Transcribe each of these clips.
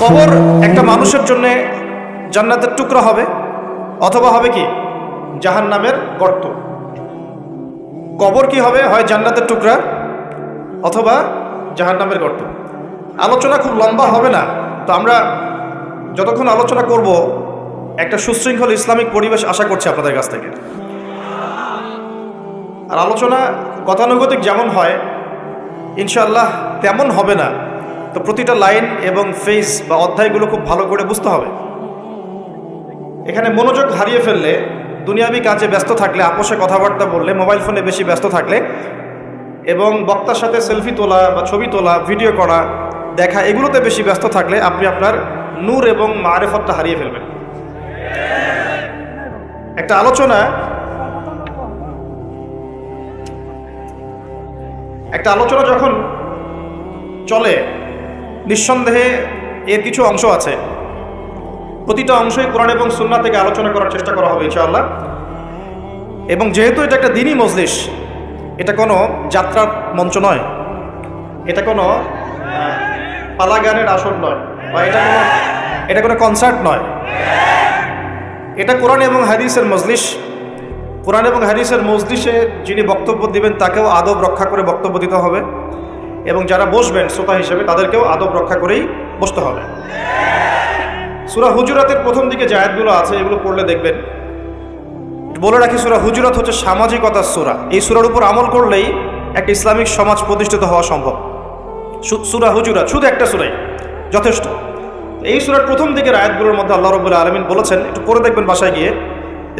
কবর একটা মানুষের জন্য জান্নাতের টুকরা হবে অথবা হবে কি জাহান্নামের গর্ত। কবর কি হবে, হয় জান্নাতের টুকরা অথবা জাহান্নামের গর্ত। আলোচনা খুব লম্বা হবে না, তো আমরা যতক্ষণ আলোচনা করব একটা সুশৃঙ্খল ইসলামিক পরিবেশ আশা করছি আপনাদের কাছ থেকে। আর আলোচনা গতানুগতিক যেমন হয় ইনশাআল্লাহ তেমন হবে না, তো প্রতিটা লাইন এবং ফেজ বা অধ্যায়গুলো খুব ভালো করে বুঝতে হবে। এখানে মনোযোগ হারিয়ে ফেললে, দুনিয়াবি কাজে ব্যস্ত থাকলে, আপোষে কথাবার্তা বললে, মোবাইল ফোনে বেশি ব্যস্ত থাকলে এবং বক্তার সাথে সেলফি তোলা বা ছবি তোলা, ভিডিও করা, দেখা, এগুলোতে বেশি ব্যস্ত থাকলে আপনি আপনার নূর এবং মারেফতটা হারিয়ে ফেলবেন। একটা আলোচনা যখন চলে, নিঃসন্দেহে এর কিছু অংশ আছে, প্রতিটা অংশই কোরআন এবং সুন্নাহ থেকে আলোচনা করার চেষ্টা করা হবে ইনশাআল্লাহ। এবং যেহেতু এটা একটা দ্বীনি মজলিস, এটা কোনো যাত্রার মঞ্চ নয়, এটা কোনো পালা গানের আসর নয়, বা এটা কোনো কনসার্ট নয়, এটা কোরআন এবং হাদিসের মজলিস। কোরআন এবং হাদিসের মজলিসে যিনি বক্তব্য দিবেন তাকেও আদব রক্ষা করে বক্তব্য দিতে হবে, এবং যারা বসবেন শ্রোতা হিসেবে তাদেরকেও আদব রক্ষা করেই বসতে হবে। সূরা হুজুরাতের প্রথম দিকে যে আয়াতগুলো আছে এগুলো পড়লে দেখবেন। বলে রাখি, সূরা হুজুরাত হচ্ছে সামাজিকতার সূরা। এই সূরার উপর আমল করলেই একটা ইসলামিক সমাজ প্রতিষ্ঠিত হওয়া সম্ভব। সূরা হুজুরাত শুধু একটা সূরাই যথেষ্ট। এই সূরার প্রথম দিকের আয়াতগুলোর মধ্যে আল্লাহ রাব্বুল আলামিন বলেছেন, একটু পড়ে দেখবেন বাসায় গিয়ে,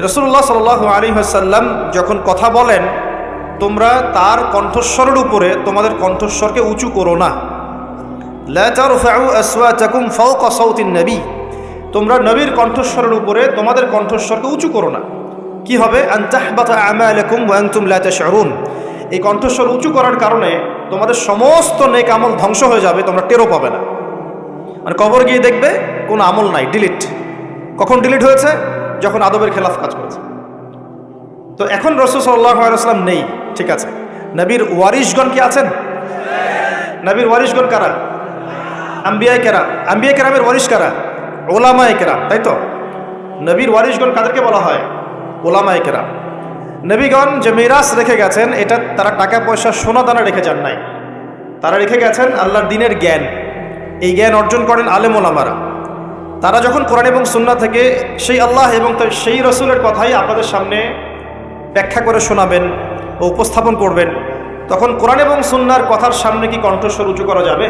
রাসূলুল্লাহ সাল্লাল্লাহু আলাইহি ওয়াসাল্লাম যখন কথা বলেন, তোমরা তার কণ্ঠস্বরের উপরে তোমাদের কণ্ঠস্বরকে উঁচু করো না। লা তারফাউ আসওয়াতাকুম ফাওকা সাওতিন নবী, তোমরা নবীর কণ্ঠস্বরের উপরে তোমাদের কণ্ঠস্বরকে উঁচু করো না। কি হবে? আন তাহবাতা আমালাকুম ওয়া আনতুম লা তাশউরুন, এই কণ্ঠস্বর উঁচু করার কারণে তোমাদের সমস্ত নেক আমল ধ্বংস হয়ে যাবে, তোমরা টেরও পাবে না। মানে কবর গিয়ে দেখবে কোনো আমল নাই, ডিলিট। কখন ডিলিট হয়েছে? যখন আদবের খেলাফ কাজ করেছে। তো এখন রাসূল সাল্লাল্লাহু আলাইহি ওয়াসাল্লাম নেই, ঠিক আছে। নবীর ওয়ারিশগণ কি আছেন? নবীর ওয়ারিশগণ কারা? আম্বিয়ায়ে কেরাম। আম্বিয়ায়ে কেরামের ওয়ারিশ কারা? ওলামায়ে কেরাম, তাই তো? নবীর ওয়ারিশগণ কাদেরকে বলা হয়? ওলামায়ে কেরাম। নবীগণ যে মিরাস রেখে গেছেন, এটা তারা টাকা পয়সা সোনা দানা রেখে যান নাই, তারা রেখে গেছেন আল্লাহর দ্বীনের জ্ঞান। এই জ্ঞান অর্জন করেন আলেম ওলামারা। তারা যখন কোরআন এবং সুন্নাহ থেকে সেই আল্লাহ এবং সেই রসুলের কথাই আপনাদের সামনে ব্যাখ্যা করে শোনাবেন ও উপস্থাপন করবেন, তখন কোরআন এবং সুন্নাহর কথার সামনে কি কণ্ঠস্বর উঁচু করা যাবে?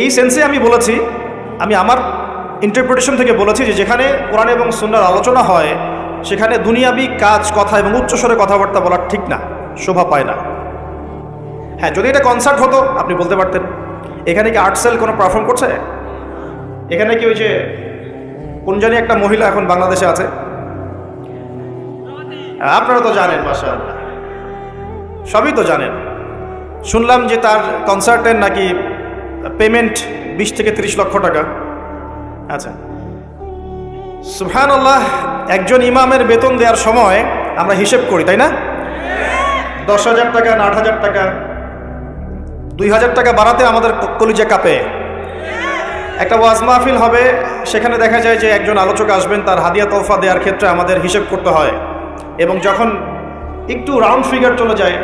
এই সেন্সে আমি বলেছি, আমি আমার ইন্টারপ্রিটেশন থেকে বলেছি যে যেখানে কোরআন এবং সুন্নাহর আলোচনা হয় সেখানে দুনিয়াবি কাজ, কথা এবং উচ্চস্বরে কথাবার্তা বলা ঠিক না, শোভা পায় না। হ্যাঁ, যদি এটা কনসার্ট হতো আপনি বলতে পারতেন। এখানে কি আর্টসেল কোনো পারফর্ম করছে? এখানে কি ওই যে কোন জানি একটা মহিলা এখন বাংলাদেশে আছে, আপনারা তো জানেন, মাশাআল্লাহ সবই তো জানেন। শুনলাম যে তার কনসার্টের নাকি পেমেন্ট 20 থেকে 30 লক্ষ টাকা। আচ্ছা, সুবহানাল্লাহ। একজন ইমামের বেতন দেওয়ার সময় আমরা হিসেব করি, তাই না? 10,000 টাকা না 8,000 টাকা, 2,000 টাকা বাড়াতে আমাদের কলিজা কাঁপে। একটা ওয়াজ মাহফিল হবে, সেখানে দেখা যায় যে একজন আলোচক আসবেন, তার হাদিয়া তোহফা দেওয়ার ক্ষেত্রে আমাদের হিসেব করতে হয়। এবং যখন একটু রাউন্ড ফিগার চলে যায়,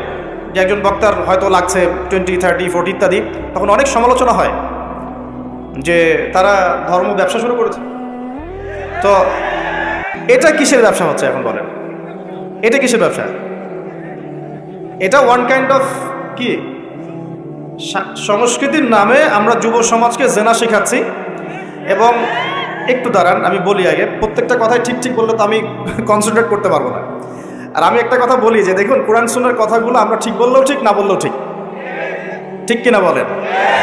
যে একজন বক্তার হয়তো লাগছে 20, 30, 40 ইত্যাদি, তখন অনেক সমালোচনা হয় যে তারা ধর্ম ব্যবসা শুরু করেছে। তো এটা কিসের ব্যবসা হচ্ছে এখন বলেন? এটা কিসের ব্যবসা? এটা ওয়ান কাইন্ড অফ কি সংস্কৃতির নামে আমরা যুব সমাজকে জেনা শেখাচ্ছি। এবং একটু দাঁড়ান, আমি বলি আগে, প্রত্যেকটা কথাই ঠিক ঠিক বললে তো আমি কনসেন্ট্রেট করতে পারবো না। আর আমি একটা কথা বলি যে দেখুন, কোরআন সুন্নাহর কথাগুলো আমরা ঠিক বললেও ঠিক, না বললেও ঠিক, ঠিক কিনা বলেন?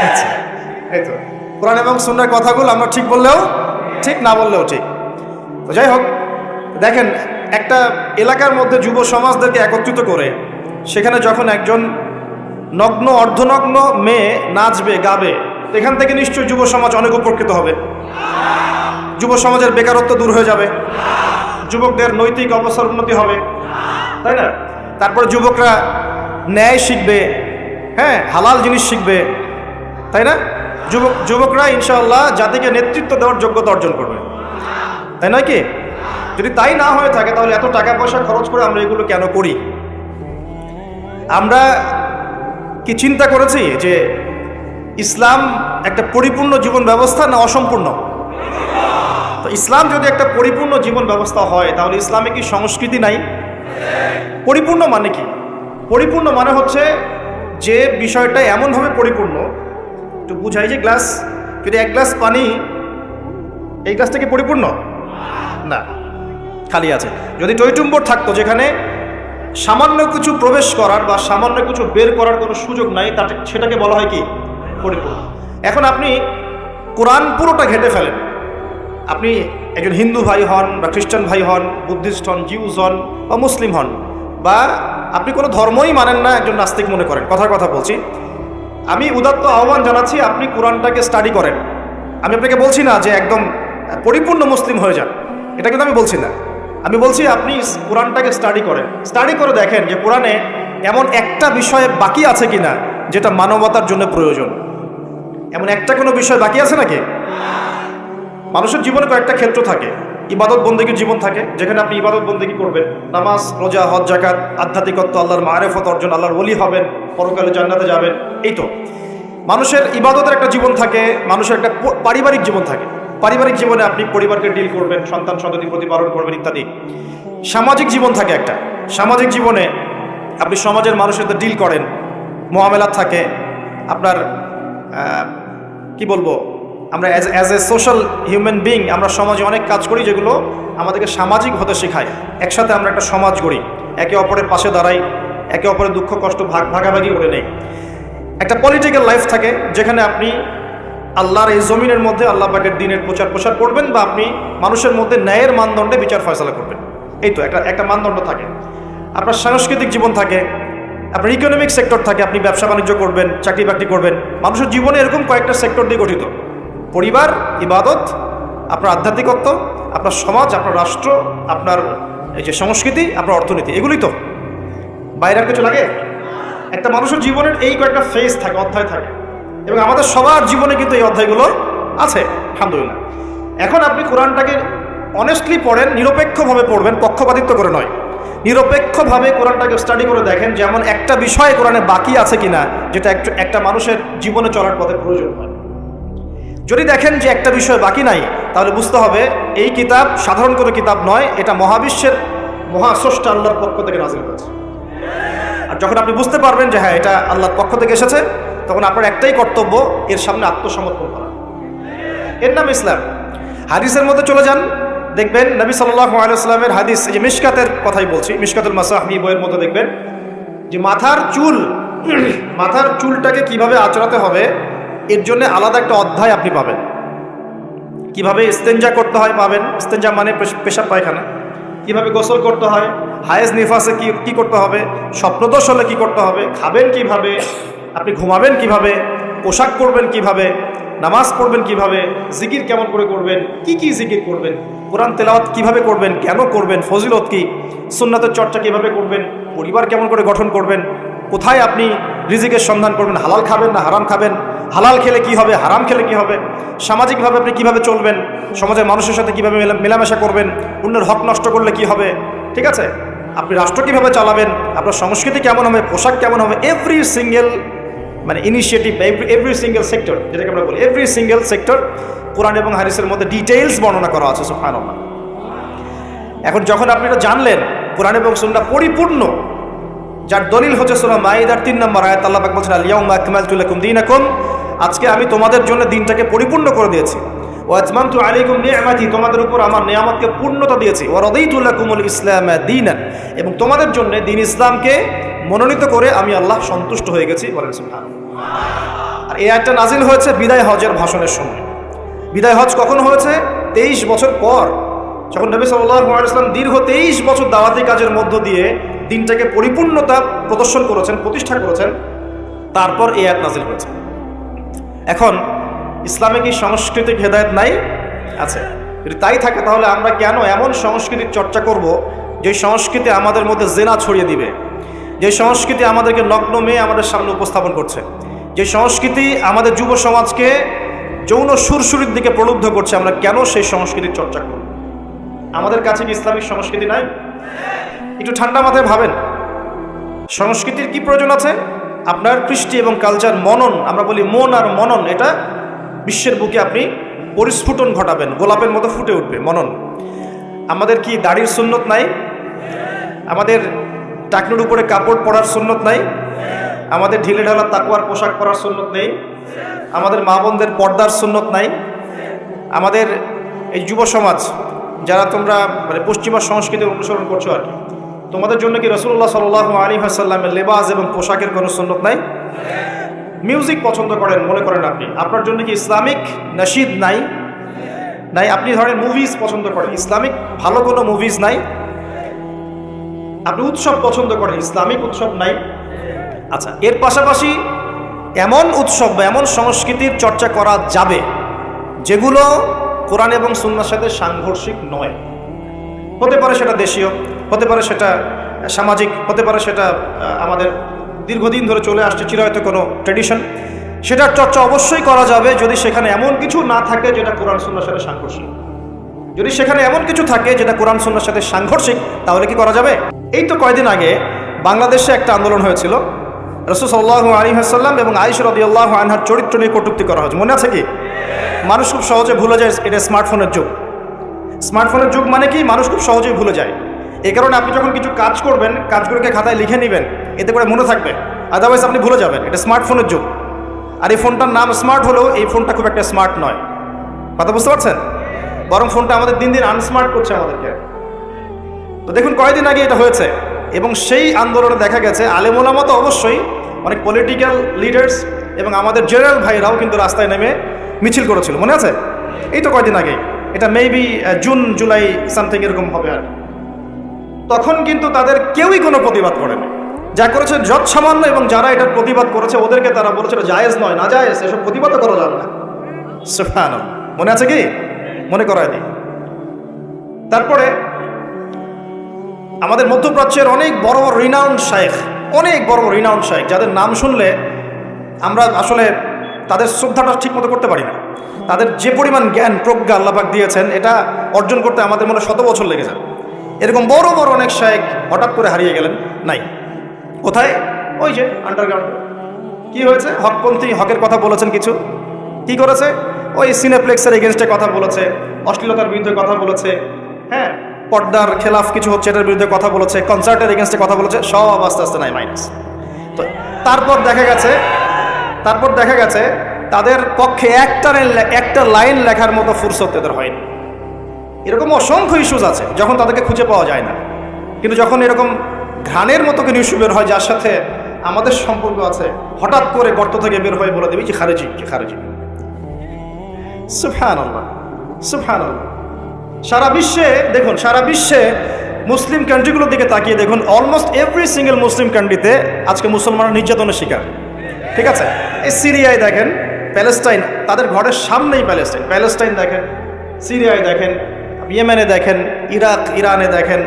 আচ্ছা, এই তো কোরআন এবং সুন্নাহর কথাগুলো আমরা ঠিক বললেও ঠিক, না বললেও ঠিক। তো যাই হোক, দেখেন একটা এলাকার মধ্যে যুব সমাজদেরকে একত্রিত করে সেখানে যখন একজন নগ্ন অর্ধনগ্ন মেয়ে নাচবে, গাবে, এখান থেকে নিশ্চয়ই যুব সমাজ অনেক উপকৃত হবে। যুব সমাজের বেকারত্ব দূর হয়ে যাবে, যুবকদের নৈতিক অবস্থার উন্নতি হবে, তাই না? তারপরে যুবকরা ন্যায় শিখবে, হ্যাঁ, হালাল জিনিস শিখবে, তাই না? যুবকরা ইনশাআল্লাহ জাতিকে নেতৃত্ব দেওয়ার যোগ্যতা অর্জন করবে, তাই নয় কি? যদি তাই না হয়ে থাকে তাহলে এত টাকা পয়সা খরচ করে আমরা এগুলো কেন করি? আমরা কি চিন্তা করেছি যে ইসলাম একটা পরিপূর্ণ জীবন ব্যবস্থা না অসম্পূর্ণ? তো ইসলাম যদি একটা পরিপূর্ণ জীবন ব্যবস্থা হয় তাহলে ইসলামে কি সংস্কৃতি নাই? পরিপূর্ণ মানে কি? পরিপূর্ণ মানে হচ্ছে যে বিষয়টা এমনভাবে পরিপূর্ণ, একটু বুঝাই যে গ্লাস, যদি এক গ্লাস পানি, এই গ্লাসটা কি পরিপূর্ণ না, খালি আছে। যদি টইটুম্বর থাকতো যেখানে সামান্য কিছু প্রবেশ করার বা সামান্য কিছু বের করার কোনো সুযোগ নাই, সেটাকে বলা হয় কি পরিপূর্ণ। এখন আপনি কোরআন পুরোটা ঘেটে ফেলেন, আপনি একজন হিন্দু ভাই হন বা খ্রিস্টান ভাই হন, বুদ্ধিস্ট হন, জিউস হন বা মুসলিম হন, বা আপনি কোনো ধর্মই মানেন না, একজন নাস্তিক মনে করেন, কথার কথা বলছি, আমি উদাত্ত আহ্বান জানাচ্ছি আপনি কোরআনটাকে স্টাডি করেন। আমি আপনাকে বলছি না যে একদম পরিপূর্ণ মুসলিম হয়ে যান, এটা কিন্তু আমি বলছি না। আমি বলছি আপনি কোরআনটাকে স্টাডি করেন, স্টাডি করে দেখেন যে কোরআনে এমন একটা বিষয়ে বাকি আছে কিনা যেটা মানবতার জন্য প্রয়োজন। এমন একটা কোনো বিষয় বাকি আছে নাকি? মানুষের জীবনে কয়েকটা ক্ষেত্র থাকে, ইবাদত বন্দেগীর জীবন থাকে যেখানে আপনি ইবাদত বন্দেগী করবেন, নামাজ, রোজা, হজ, জাকাত, আধ্যাত্মিকত্ব, আল্লাহর মারেফত অর্জন, আল্লাহর ওলি হবেন, পরকালে জান্নাতে যাবেন। এই তো মানুষের ইবাদতের একটা জীবন থাকে, মানুষের একটা পারিবারিক জীবন থাকে। পারিবারিক জীবনে আপনি পরিবারকে ডিল করবেন, সন্তান সন্ততি প্রতিপালন করবেন ইত্যাদি। সামাজিক জীবন থাকে একটা, সামাজিক জীবনে আপনি সমাজের মানুষের সাথে ডিল করেন, মোয়ামেলাত থাকে আপনার। কি বলবো, আমরা as a social human being আমরা সমাজে অনেক কাজ করি যেগুলো আমাদেরকে সামাজিক হতে শেখায়। একসাথে আমরা একটা সমাজ গড়ি, একে অপরের পাশে দাঁড়াই, একে অপরের দুঃখ কষ্ট ভাগাভাগি করে নেই। একটা পলিটিক্যাল লাইফ থাকে যেখানে আপনি আল্লাহর এই জমিনের মধ্যে আল্লাহ পাকের দ্বীনের প্রচার করবেন, বা আপনি মানুষের মধ্যে ন্যায়ের মানদণ্ডে বিচার ফয়সালা করবেন। এই তো একটা মানদণ্ড থাকে। আপনার সাংস্কৃতিক জীবন থাকে, আপনার ইকোনমিক সেক্টর থাকে, আপনি ব্যবসা বাণিজ্য করবেন, চাকরি বাকরি করবেন। মানুষের জীবনে এরকম কয়েকটা সেক্টর দিয়ে গঠিত: পরিবার, ইবাদত, আপনার আধ্যাত্মিকত্ব, আপনার সমাজ, আপনার রাষ্ট্র, আপনার এই যে সংস্কৃতি, আপনার অর্থনীতি। এগুলোই তো, বাইরে আর কিছু লাগে? একটা মানুষের জীবনের এই কয়েকটা ফেজ থাকে, অধ্যায় থাকে, এবং আমাদের সবার জীবনে কিন্তু এই অধ্যায়গুলো আছে, আলহামদুলিল্লাহ। এখন আপনি কোরআনটাকে অনেস্টলি পড়েন, নিরপেক্ষভাবে পড়বেন, পক্ষপাতিত্ব করে নয়। নিরপেক্ষভাবে কোরআনটাকে স্টাডি করে দেখেন যেমন একটা বিষয় কোরআনে বাকি আছে কিনা যেটা একটা মানুষের জীবনে চলার পথে প্রয়োজন হয়। যদি দেখেন যে একটা বিষয় বাকি নাই, তাহলে বুঝতে হবে এই কিতাব সাধারণ কোনো কিতাব নয়, এটা মহাবিশ্বের মহাস্রষ্টা আল্লাহর পক্ষ থেকে নাযিল হয়েছে। আর যখন আপনি বুঝতে পারবেন যে হ্যাঁ এটা আল্লাহর পক্ষ থেকে এসেছে, তখন আপনার একটাই কর্তব্য, এর সামনে আত্মসমর্পণ করা। এর নাম ইসলাম। হাদিসের মধ্যে চলে যান, দেখবেন নবী সাল্লাল্লাহু আলাইহি ওয়াসাল্লামের হাদিস, এই যে মিশকাতের কথাই বলছি, মিশকাতুল মাসাহি বইয়ের মধ্যে দেখবেন যে মাথার চুলটাকে কিভাবে আঁচড়াতে হবে এর জন্য আলাদা একটা অধ্যায় আপনি পাবেন। কিভাবে ইস্তেঞ্জা করতে হয় পাবেন, ইস্তেঞ্জা মানে পেশাব পায়খানা, কিভাবে গোসল করতে হয়, হায়েজ নিফাসে কি করতে হবে, স্বপ্নদোষ হলে কি করতে হবে, খাবেন কিভাবে, আপনি ঘুমাবেন কিভাবে, পোশাক পরবেন কিভাবে, নামাজ পড়বেন কিভাবে, জিকির কেমন করে করবেন, কি জিকির করবেন, কোরআন তেলাওয়াত কিভাবে করবেন, কেন করবেন, ফজিলত কি, সুন্নাতের চর্চা কিভাবে করবেন, পরিবার কেমন করে গঠন করবেন, কোথায় আপনি রিজিকের সন্ধান করবেন, হালাল খাবেন না হারাম খাবেন, হালাল খেলে কি হবে, হারাম খেলে কি হবে, সামাজিকভাবে আপনি কিভাবে চলবেন, সমাজের মানুষের সাথে কিভাবে মেলামেশা করবেন, অন্যের হক নষ্ট করলে কি হবে, ঠিক আছে, আপনি রাষ্ট্র কিভাবে চালাবেন, আপনার সংস্কৃতি কেমন হবে, পোশাক কেমন হবে, এভরি সিঙ্গেল মানে ইনিশিয়েটিভ, এভরি সিঙ্গেল সেক্টর, যেটাকে আমরা বলি এভরি সিঙ্গেল সেক্টর কোরআন এবং হাদিসের মধ্যে ডিটেইলস বর্ণনা করা আছে। সুবহানাল্লাহ। এখন যখন আপনি এটা জানলেন কোরআন এবং সুন্নাহ পরিপূর্ণ, যার দলিল হচ্ছে সূরা মাইদার 3 নম্বর আয়াত, আল্লাহ পাক বলেছেন আল-ইয়াউমা আকমালতু লাকুম দীনাকুম, আজকে আমি তোমাদের জন্য দিনটাকে পরিপূর্ণ করে দিয়েছি। ওয়া আতমামতু আলাইকুম নি'মাতি, তোমাদের উপর আমার নিয়ামতকে পূর্ণতা দিয়েছি। ওয়া রাদিতু লাকুমুল ইসলামা দীনান, এবং তোমাদের জন্য দিন ইসলামকে মনোনীত করে আমি আল্লাহ সন্তুষ্ট হয়ে গেছি। বলেন সুবহানাল্লাহ। আর এই আয়াতটা নাজিল হয়েছে বিদায় হজের ভাষণের সময়। বিদায় হজ কখন হয়েছে? 23 বছর পর, যখন নবী সাল্লাল্লাহু আলাইহি ওয়াসাল্লাম দীর্ঘ 23 বছর দাওয়াতি কাজের মধ্য দিয়ে দিনটাকে পরিপূর্ণতা প্রদর্শন করেছেন, প্রতিষ্ঠা করেছেন, তারপর এই আয়াত নাজিল হয়েছে। এখন ইসলামে কি সাংস্কৃতিক হেদায়েত নাই? আছে। যদি তাই থাকে তাহলে আমরা কেন এমন সংস্কৃতির চর্চা করব যে সংস্কৃতি আমাদের মধ্যে জেনা ছড়িয়ে দিবে, যে সংস্কৃতি আমাদেরকে নগ্ন মেয়ে আমাদের সামনে উপস্থাপন করছে, যে সংস্কৃতি আমাদের যুব সমাজকে যৌন সুরসুরির দিকে প্রলুব্ধ করছে, আমরা কেন সেই সংস্কৃতির চর্চা করব? আমাদের কাছে কি ইসলামিক সংস্কৃতি নাই? একটু ঠান্ডা মাথায় ভাবেন, সংস্কৃতির কি প্রয়োজন আছে? আপনার কৃষ্টি এবং কালচার মনন, আমরা বলি মন আর মনন, এটা বিশ্বের বুকে আপনি পরিস্ফুটন ঘটাবেন, গোলাপের মতো ফুটে উঠবে মনন। আমাদের কি দাড়ির সুন্নত নাই? আমাদের টাকনুর উপরে কাপড় পরার সুন্নত নাই? আমাদের ঢিলে ঢালা তাকওয়ার পোশাক পরার সুন্নত নেই? আমাদের মা বোনদের পর্দার সুন্নত নাই? আমাদের এই যুব সমাজ যারা তোমরা মানে পশ্চিমা সংস্কৃতির অনুসরণ করছো আর কি, তোমাদের জন্য কি রাসূলুল্লাহ সাল্লাল্লাহু আলাইহি ওয়াসাল্লামের লেবাস এবং পোশাকের কোনো সুন্নত নাই? মিউজিক পছন্দ করেন মনে করেন আপনি, আপনার জন্য কি ইসলামিক নাশিদ নাই? নাই। আপনি ধরেন মুভিজ পছন্দ করেন, ইসলামিক ভালো কোনো মুভিজ নাই? আপনি উৎসব পছন্দ করেন, ইসলামিক উৎসব নাই? আচ্ছা, এর পাশাপাশি এমন উৎসব বা এমন সংস্কৃতির চর্চা করা যাবে যেগুলো কোরআন এবং সুন্নাহর সাথে সাংঘর্ষিক নয়। হতে পারে সেটা দেশীয়, হতে পারে সেটা সামাজিক, হতে পারে সেটা আমাদের দীর্ঘদিন ধরে চলে আসছে চিরায়ত কোনো ট্র্যাডিশন। সেটার চর্চা অবশ্যই করা যাবে যদি সেখানে এমন কিছু না থাকে যেটা কোরআন সুন্নাহর সাথে সাংঘর্ষিক। যদি সেখানে এমন কিছু থাকে যেটা কোরআন সুন্নাহর সাথে সাংঘর্ষিক, তাহলে কি করা যাবে? এই তো কয়েকদিন আগে বাংলাদেশে একটা আন্দোলন হয়েছিল, রাসূল সাল্লাল্লাহু আলাইহি ওয়াসাল্লাম এবং আয়েশা রাদিয়াল্লাহু আনহার চরিত্র নিয়ে কটূক্তি করা হয়েছে, মনে আছে কি? মানুষ খুব সহজে ভুলে যায় এটা স্মার্টফোনের যুগ। স্মার্টফোনের যুগ মানে কি? মানুষ খুব সহজেই ভুলে যায়। এই কারণে আপনি যখন কিছু কাজ করবেন, কাজগুলোকে খাতায় লিখে নেবেন, এতে করে মনে থাকবে, আদারওয়াইজ আপনি ভুলে যাবেন। এটা স্মার্টফোনের যুগ। আর এই ফোনটার নাম স্মার্ট হলেও এই ফোনটা খুব একটা স্মার্ট নয়, কথা বুঝতে পারছেন? বরং ফোনটা আমাদের দিন দিন আনস্মার্ট করছে আমাদেরকে। তো দেখুন কয়েকদিন আগে এটা হয়েছে, এবং সেই আন্দোলনে দেখা গেছে আলেম ওলামা তো অবশ্যই, অনেক পলিটিক্যাল লিডার্স এবং আমাদের জেনারেল ভাইরাও কিন্তু রাস্তায় নেমে মিছিল করেছিল, মনে আছে? এই তো কয়েকদিন আগে, এটা মেবি জুন জুলাই সামথিং এরকম হবে। আর তখন কিন্তু তাদের কেউই কোনো প্রতিবাদ করেনি, যা করেছে যৎ সামান্য, এবং যারা এটার প্রতিবাদ করেছে ওদেরকে তারা বলেছে এটা জায়েজ নয়, না জায়েজ, এসব প্রতিবাদও করা যাবে না। সুবহানাল্লাহ, মনে আছে কি? মনে করায় দিই। তারপরে আমাদের মধ্যপ্রাচ্যের অনেক বড় বড় রিনাউন্ড শায়েখ, অনেক বড় বড় রিনাউন্ড শায়েখ, যাদের নাম শুনলে আমরা আসলে তাদের শ্রদ্ধাটা ঠিক মতো করতে পারি না। তাদের যে পরিমাণ জ্ঞান প্রজ্ঞা আল্লাহ পাক দিয়েছেন, এটা অর্জন করতে আমাদের মনে 100 বছর লেগে যায়। এরকম বড় বড় অনেক শায়েখ হঠাৎ করে হারিয়ে গেলেন, নাই। কোথায়? ওই যে আন্ডারগ্রাউন্ড। কি হয়েছে? হকপন্থী হকের কথা বলেছেন কিছু, কি করেছে? ওই সিনেপ্লেক্সের এগেনস্টে কথা বলেছে, অশ্লীলতার বিরুদ্ধে কথা বলেছে, হ্যাঁ, পর্দার খেলাফ কিছু হচ্ছে এটার বিরুদ্ধে কথা বলেছে, কনসার্টের এগেনস্টে কথা বলেছে, সব আস্তে আস্তে নাই মাইনাস। তো তারপর দেখা গেছে তাদের পক্ষে একটা লাইন লেখার মতো ফুরসত তাদের হয়নি। এরকম অসংখ্য ইস্যুজ আছে যখন তাদেরকে খুঁজে পাওয়া যায় না, কিন্তু যখন এরকম ঘ্রাণের মতো কোনো ইস্যু বের হয় যার সাথে আমাদের সম্পর্ক আছে, হঠাৎ করে গর্ত থেকে বের হয়ে বলে দেবে যে খারেজি, কি খারেজি। সুবহানাল্লাহ, সুবহানাল্লাহ। সারা বিশ্বে দেখুন, সারা বিশ্বে মুসলিম কান্ট্রিগুলোর দিকে তাকিয়ে দেখুন, অলমোস্ট এভরি সিঙ্গেল মুসলিম কান্ট্রিতে আজকে মুসলমানরা নির্যাতনের শিকার। ঠিক আছে? এই সিরিয়ায় দেখেন, প্যালেস্টাইন, তাদের ঘরের সামনেই প্যালেস্টাইন দেখেন, সিরিয়ায় দেখেন, ইয়েমেনে দেখেন, ইরাক ইরানে দেখেন,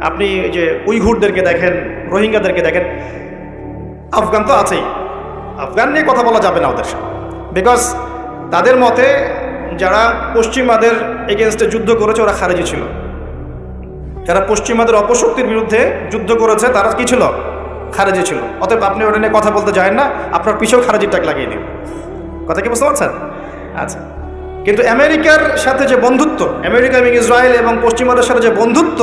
আপনি যে উইঘুরদেরকে দেখেন, রোহিঙ্গাদেরকে দেখেন, আফগান তো আছেই। আফগান নিয়ে কথা বলা যাবে না ওদের সাথে, বিকজ তাদের মতে যারা পশ্চিমাদের এগেনস্টে যুদ্ধ করেছে ওরা খারেজি ছিল। যারা পশ্চিমাদের অপশক্তির বিরুদ্ধে যুদ্ধ করেছে তারা কি ছিল? খারেজি ছিল। অতএব আপনি ওটা নিয়ে কথা বলতে যায় না, আপনার পিছেও খারেজির টাক লাগিয়ে দিন। কথা কি বুঝতে পারছেন? আচ্ছা, কিন্তু আমেরিকার সাথে যে বন্ধুত্ব, আমেরিকা এবং ইসরায়েল এবং পশ্চিমাদের সাথে যে বন্ধুত্ব,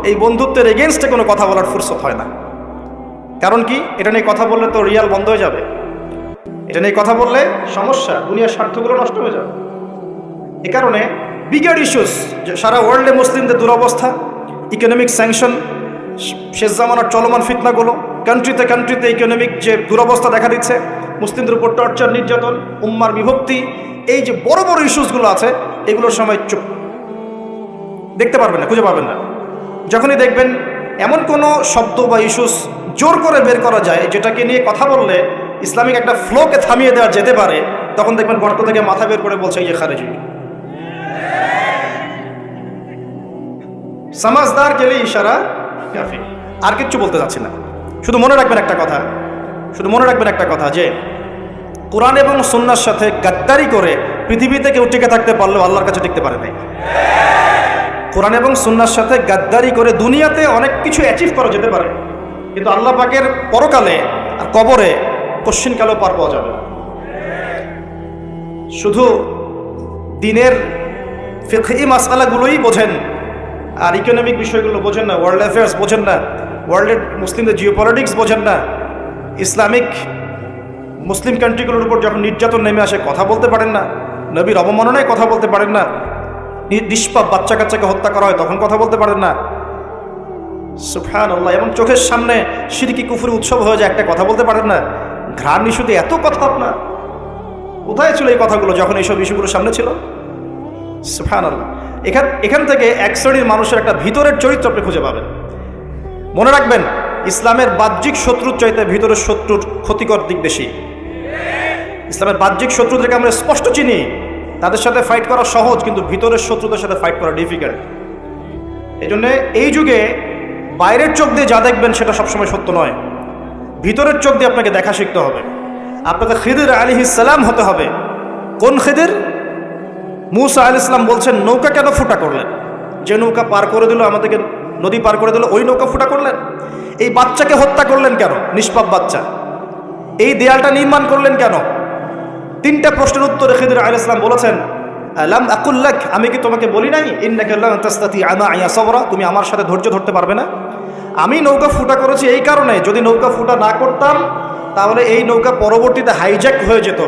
এই বন্ধুত্বের এগেনস্টে কোনো কথা বলার ফুরসত হয় না। কারণ কি? এটা নিয়ে কথা বললে তো রিয়াল বন্ধ হয়ে যাবে, এটা নিয়ে কথা বললে সমস্যা, দুনিয়ার স্বার্থগুলো নষ্ট হয়ে যাবে। এ কারণে বিগার ইস্যুস, সারা ওয়ার্ল্ডে মুসলিমদের দুরবস্থা, ইকোনমিক স্যাংশন, শেষ জামানার চলমান ফিতনাগুলো, কান্ট্রিতে ইকোনমিক যে দুরবস্থা দেখা দিচ্ছে, মুসলিমদের উপর টর্চার, নির্যাতন, উম্মার বিভক্তি, এই যে বড় বড় ইস্যুসগুলো আছে, এগুলোর সময় চুপ, দেখতে পারবেন না, খুঁজে পাবেন না। যখনই দেখবেন এমন কোনো শব্দ বা ইস্যুস জোর করে বের করা যায় যেটাকে নিয়ে কথা বললে ইসলামিক একটা ফ্লোকে থামিয়ে দেওয়া যেতে পারে, তখন দেখবেন গর্ত থেকে মাথা বের করে বলছে এই খারেজি। সমাজদার কে লিয়ে ইশারা কাফি। আর কিচ্ছু বলতে যাচ্ছি না, শুধু মনে রাখবেন একটা কথা যে কোরআন এবং সুন্নাহর সাথে গাদ্দারি করে পৃথিবীতে কেউ টিকে থাকতে পারলেও আল্লাহর কাছে টিকতে পারে নাই। কোরআন এবং সুন্নাহর সাথে গাদ্দারি করে দুনিয়াতে অনেক কিছু অ্যাচিভ করা যেতে পারে, কিন্তু আল্লাহ পাকের পরকালে আর কবরে কশ্চিনকালেও পার পাওয়া যাবে। শুধু দিনের ফিকহি মাসআলাগুলোই বোঝেন আর ইকোনমিক বিষয়গুলো বোঝেন না, ওয়ার্ল্ড অ্যাফেয়ার্স বোঝেন না, ওয়ার্ল্ডের মুসলিমদের জিওপলিটিক্স বোঝেন না, ইসলামিক মুসলিম কান্ট্রিগুলোর উপর যখন নির্যাতন নেমে আসে কথা বলতে পারেন না, নবীর অবমাননায় কথা বলতে পারেন না, নিষ্পাপ বাচ্চা কাচ্চাকে হত্যা করা হয় তখন কথা বলতে পারেন না, সুবহানাল্লাহ, এবং চোখের সামনে শিরকি কুফরি উৎসব হয়ে যায় একটা কথা বলতে পারেন না। ঘ্রাণ ইস্যুতে এত কথা আপনার কোথায় ছিল এই কথাগুলো যখন এইসব ইস্যুগুলো সামনে ছিল? সুবহানাল্লাহ। এখান থেকে এক শ্রেণীর মানুষের একটা ভিতরের চরিত্র আপনি খুঁজে পাবেন। মনে রাখবেন, ইসলামের বাহ্যিক শত্রুর চাইতে ভিতরের শত্রুর ক্ষতিকর দিক বেশি। ইসলামের বাহ্যিক শত্রুদেরকে আমরা স্পষ্ট চিনি, তাদের সাথে ফাইট করা সহজ, কিন্তু ভিতরের শত্রুদের সাথে ফাইট করা ডিফিকাল্ট। এই জন্যে এই যুগে বাইরের চোখ দিয়ে যা দেখবেন সেটা সবসময় সত্য নয়, ভিতরের চোখ দিয়ে আপনাকে দেখা শিখতে হবে। আপনাকে খিদির আলাইহিস সালাম হতে হবে। কোন খিদির? মুসা আলাইহিস সালাম বলছেন, নৌকা কেন ফুটা করলেন? যে নৌকা পার করে দিল, আমাদেরকে নদী পার করে দিল, ওই নৌকা ফুটা করলেন? এই বাচ্চাকে হত্যা করলেন কেন? নিষ্পাপ বাচ্চা। এই দেয়ালটা নির্মাণ করলেন কেন? তিনটা প্রশ্নের উত্তরে খিদির আলাইহিস সালাম বলেছেন, আলাম আকুল লাক, আমি কি তোমাকে বলি নাই, ইন্নাকা লান তাসতাতি মা'ইয়া সাবরা, তুমি আমার সাথে ধৈর্য ধরতে পারবে না? আমি নৌকা ফুটা করেছি এই কারণে, যদি নৌকা ফুটা না করতাম তাহলে এই নৌকা পরবর্তীতে হাইজ্যাক হয়ে যেত,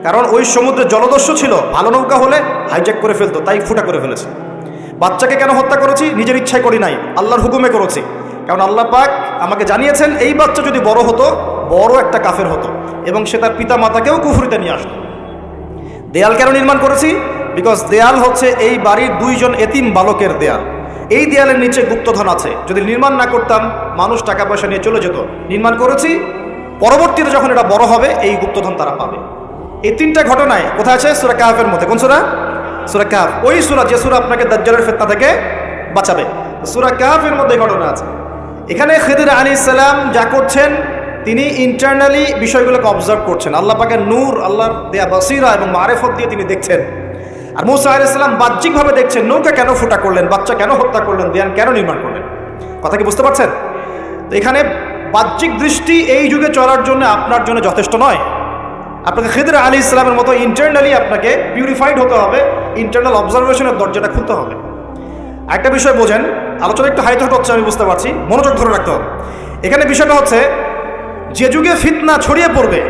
কারণ ওই সমুদ্রে জলদস্যু ছিল, ভালো নৌকা হলে হাইজ্যাক করে ফেলতো, তাই ফুটা করে ফেলেছে। বাচ্চাকে কেন হত্যা করেছি? নিজের ইচ্ছায় করি নাই, আল্লাহর হুকুমে করেছি, কারণ আল্লাহ পাক আমাকে জানিয়েছেন এই বাচ্চা যদি বড় হতো, বড় একটা কাফের হতো এবং সে তার পিতা মাতাকেও কুফরিতে নিয়ে আসতো। দেয়াল কেন নির্মাণ করেছি? বিকজ দেয়াল হচ্ছে এই বাড়ির দুইজন এতিম বালকের দেয়াল। এই দেয়ালের নিচে গুপ্তধন আছে, যদি নির্মাণ না করতাম মানুষ টাকা পয়সা নিয়ে চলে যেত। নির্মাণ করেছি, পরবর্তীতে যখন এটা বড় হবে এই গুপ্তধন তারা পাবে। এই তিনটা ঘটনায় কোথায় আছে? সূরা কাহফের মধ্যে। কোন সূরা? সূরা কাহফ, ওই সূরা যে সূরা আপনাকে দাজ্জালের ফিতনা থেকে বাঁচাবে। সূরা কাহফের মধ্যে ঘটনা আছে। এখানে খিদির আলাইহিস সালাম যা করছেন, তিনি ইন্টারনালি বিষয়গুলোকে অবজার্ভ করছেন। আল্লাহ পাকের নূর, আল্লাহর দেয়া বসিরা এবং মারিফত দিয়ে তিনি দেখছেন। আর মুসা আলাইহিস সালাম বাহ্যিকভাবে দেখছেন, নৌকা কেন ফুটা করলেন, বাচ্চা কেন হত্যা করলেন, দেয়াল কেন নির্মাণ করলেন। কথা কি বুঝতে পারছেন? তো এখানে বাহ্যিক দৃষ্টি এই যুগে চলার জন্য আপনার জন্য যথেষ্ট নয়। আপনাকে খিদির আলাইহিস সালামের মতো ইন্টারনালি আপনাকে পিউরিফাইড হতে হবে, ইন্টারনাল অবজারভেশনের দরজাটা খুলতে হবে। একটা বিষয় বোঝেন, আলোচনা একটু হাইট হচ্ছে আমি বুঝতে পারছি, মনোযোগ ধরে রাখতে হবে। এখানে বিষয়টা হচ্ছে, যে যুগে ফিতনা ছড়িয়ে পড়বে,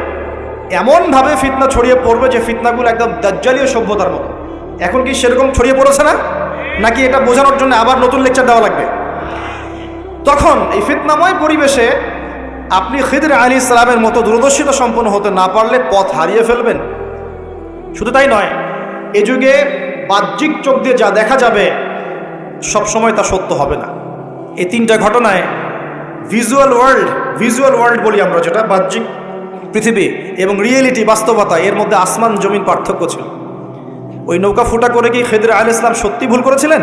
এমনভাবে ফিতনা ছড়িয়ে পড়বে যে ফিতনাগুলো একদম দাজ্জালীয় সভ্যতার মতো। এখন কি সেরকম ছড়িয়ে পড়েছে না? নাকি এটা বোঝানোর জন্য আবার নতুন লেকচার দেওয়া লাগবে? তখন এই ফিতনাময় পরিবেশে আপনি খিদির আলাইহিস সালামের মতো দূরদর্শিতা সম্পন্ন হতে না পারলে পথ হারিয়ে ফেলবেন। শুধু তাই নয়, এ যুগে বাহ্যিক চোখ দিয়ে যা দেখা যাবে সবসময় তা সত্য হবে না। এই তিনটা ঘটনায় ভিজুয়াল ওয়ার্ল্ড বলি আমরা, যেটা বাহ্যিক পৃথিবী, এবং রিয়েলিটি, বাস্তবতা, এর মধ্যে আসমান জমিন পার্থক্য ছিল। ওই নৌকা ফুটা করে কি খিদির আলাইহিস সালাম সত্যি ভুল করেছিলেন?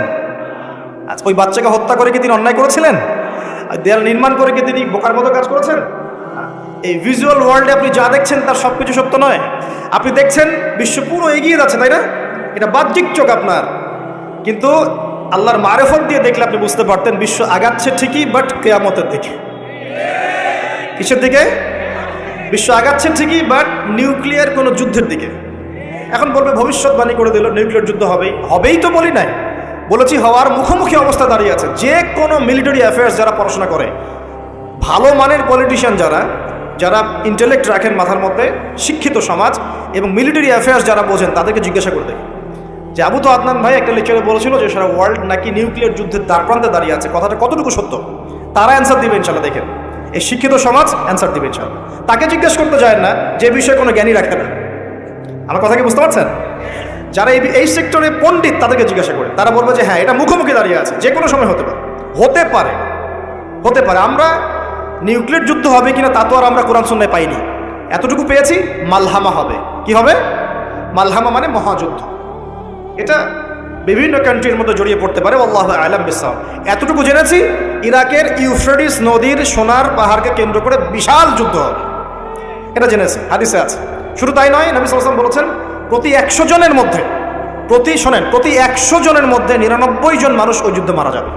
আচ্ছা, ওই বাচ্চাকে হত্যা করে কি তিনি অন্যায় করেছিলেন? দেয়াল নির্মাণ করে কি তিনি বোকার মতো কাজ করেছেন? এই ভিজুয়াল ওয়ার্ল্ডে আপনি যা দেখছেন তার সব কিছু সত্য নয়। আপনি দেখছেন বিশ্ব পুরো এগিয়ে যাচ্ছে, তাই না? এটা বাহ্যিক চোখ আপনার, কিন্তু আল্লাহর মারিফত দিয়ে দেখলে আপনি বুঝতে পারতেন বিশ্ব আগাচ্ছে ঠিকই, বাট কিয়ামতের দিকে। কিসের দিকে? বিশ্ব আগাচ্ছে ঠিকই, বাট নিউক্লিয়ার কোনো যুদ্ধের দিকে। এখন বলবে ভবিষ্যৎবাণী করে দিল নিউক্লিয়ার যুদ্ধ হবেই তো বলি নাই, বলেছি হওয়ার মুখোমুখি অবস্থা দাঁড়িয়ে আছে। যে কোনো মিলিটারি অ্যাফেয়ার্স যারা পড়াশোনা করে, ভালো মানের পলিটিশিয়ান যারা ইন্টেলেক্ট রাখেন মাথার মধ্যে, শিক্ষিত সমাজ এবং মিলিটারি অ্যাফেয়ার্স যারা বোঝেন, তাদেরকে জিজ্ঞাসা করতে যে আবু তো আদনান ভাই একটা লেকচারে বলেছিল যে সারা ওয়ার্ল্ড নাকি নিউক্লিয়ার যুদ্ধের দ্বারপ্রান্তে দাঁড়িয়ে আছে, কথাটা কতটুকু সত্য? তারা অ্যান্সার দিবে ইনশাল্লাহ। দেখেন, এই শিক্ষিত সমাজ অ্যান্সার দিবে ইনশাল্লাহ। তাকে জিজ্ঞেস করতে যায় না যে বিষয়ে কোনো জ্ঞানী রাখে না। আমার কথা কি বুঝতে পারছেন? যারা এই সেক্টরে পণ্ডিত তাদেরকে জিজ্ঞাসা করে, তারা বলবে যে হ্যাঁ, এটা মুখোমুখি দাঁড়িয়ে আছে, যে কোনো সময় হতে পারে। আমরা নিউক্লিয়ার যুদ্ধ হবে কিনা তা তো আর আমরা কোরআন সুন্নাহয় পাইনি। এতটুকু পেয়েছি, মালহামা হবে। কি হবে? মালহামা মানে মহাযুদ্ধ। এটা বিভিন্ন কান্ট্রির মধ্যে জড়িয়ে পড়তে পারে, আল্লাহু আ'লাম বিসসাওয়াব। এতটুকু জেনেছি, ইরাকের ইউফ্রেটিস নদীর সোনার পাহাড়কে কেন্দ্র করে বিশাল যুদ্ধ হবে, এটা জেনেছি, হাদিসে আছে। শুধু তাই নয়, নবী সাল্লাল্লাহু আলাইহি ওয়াসাল্লাম বলেছেন প্রতি 100 জনের মধ্যে প্রতি 100 জনের মধ্যে 99 জন মানুষ ওই যুদ্ধে মারা যাবে।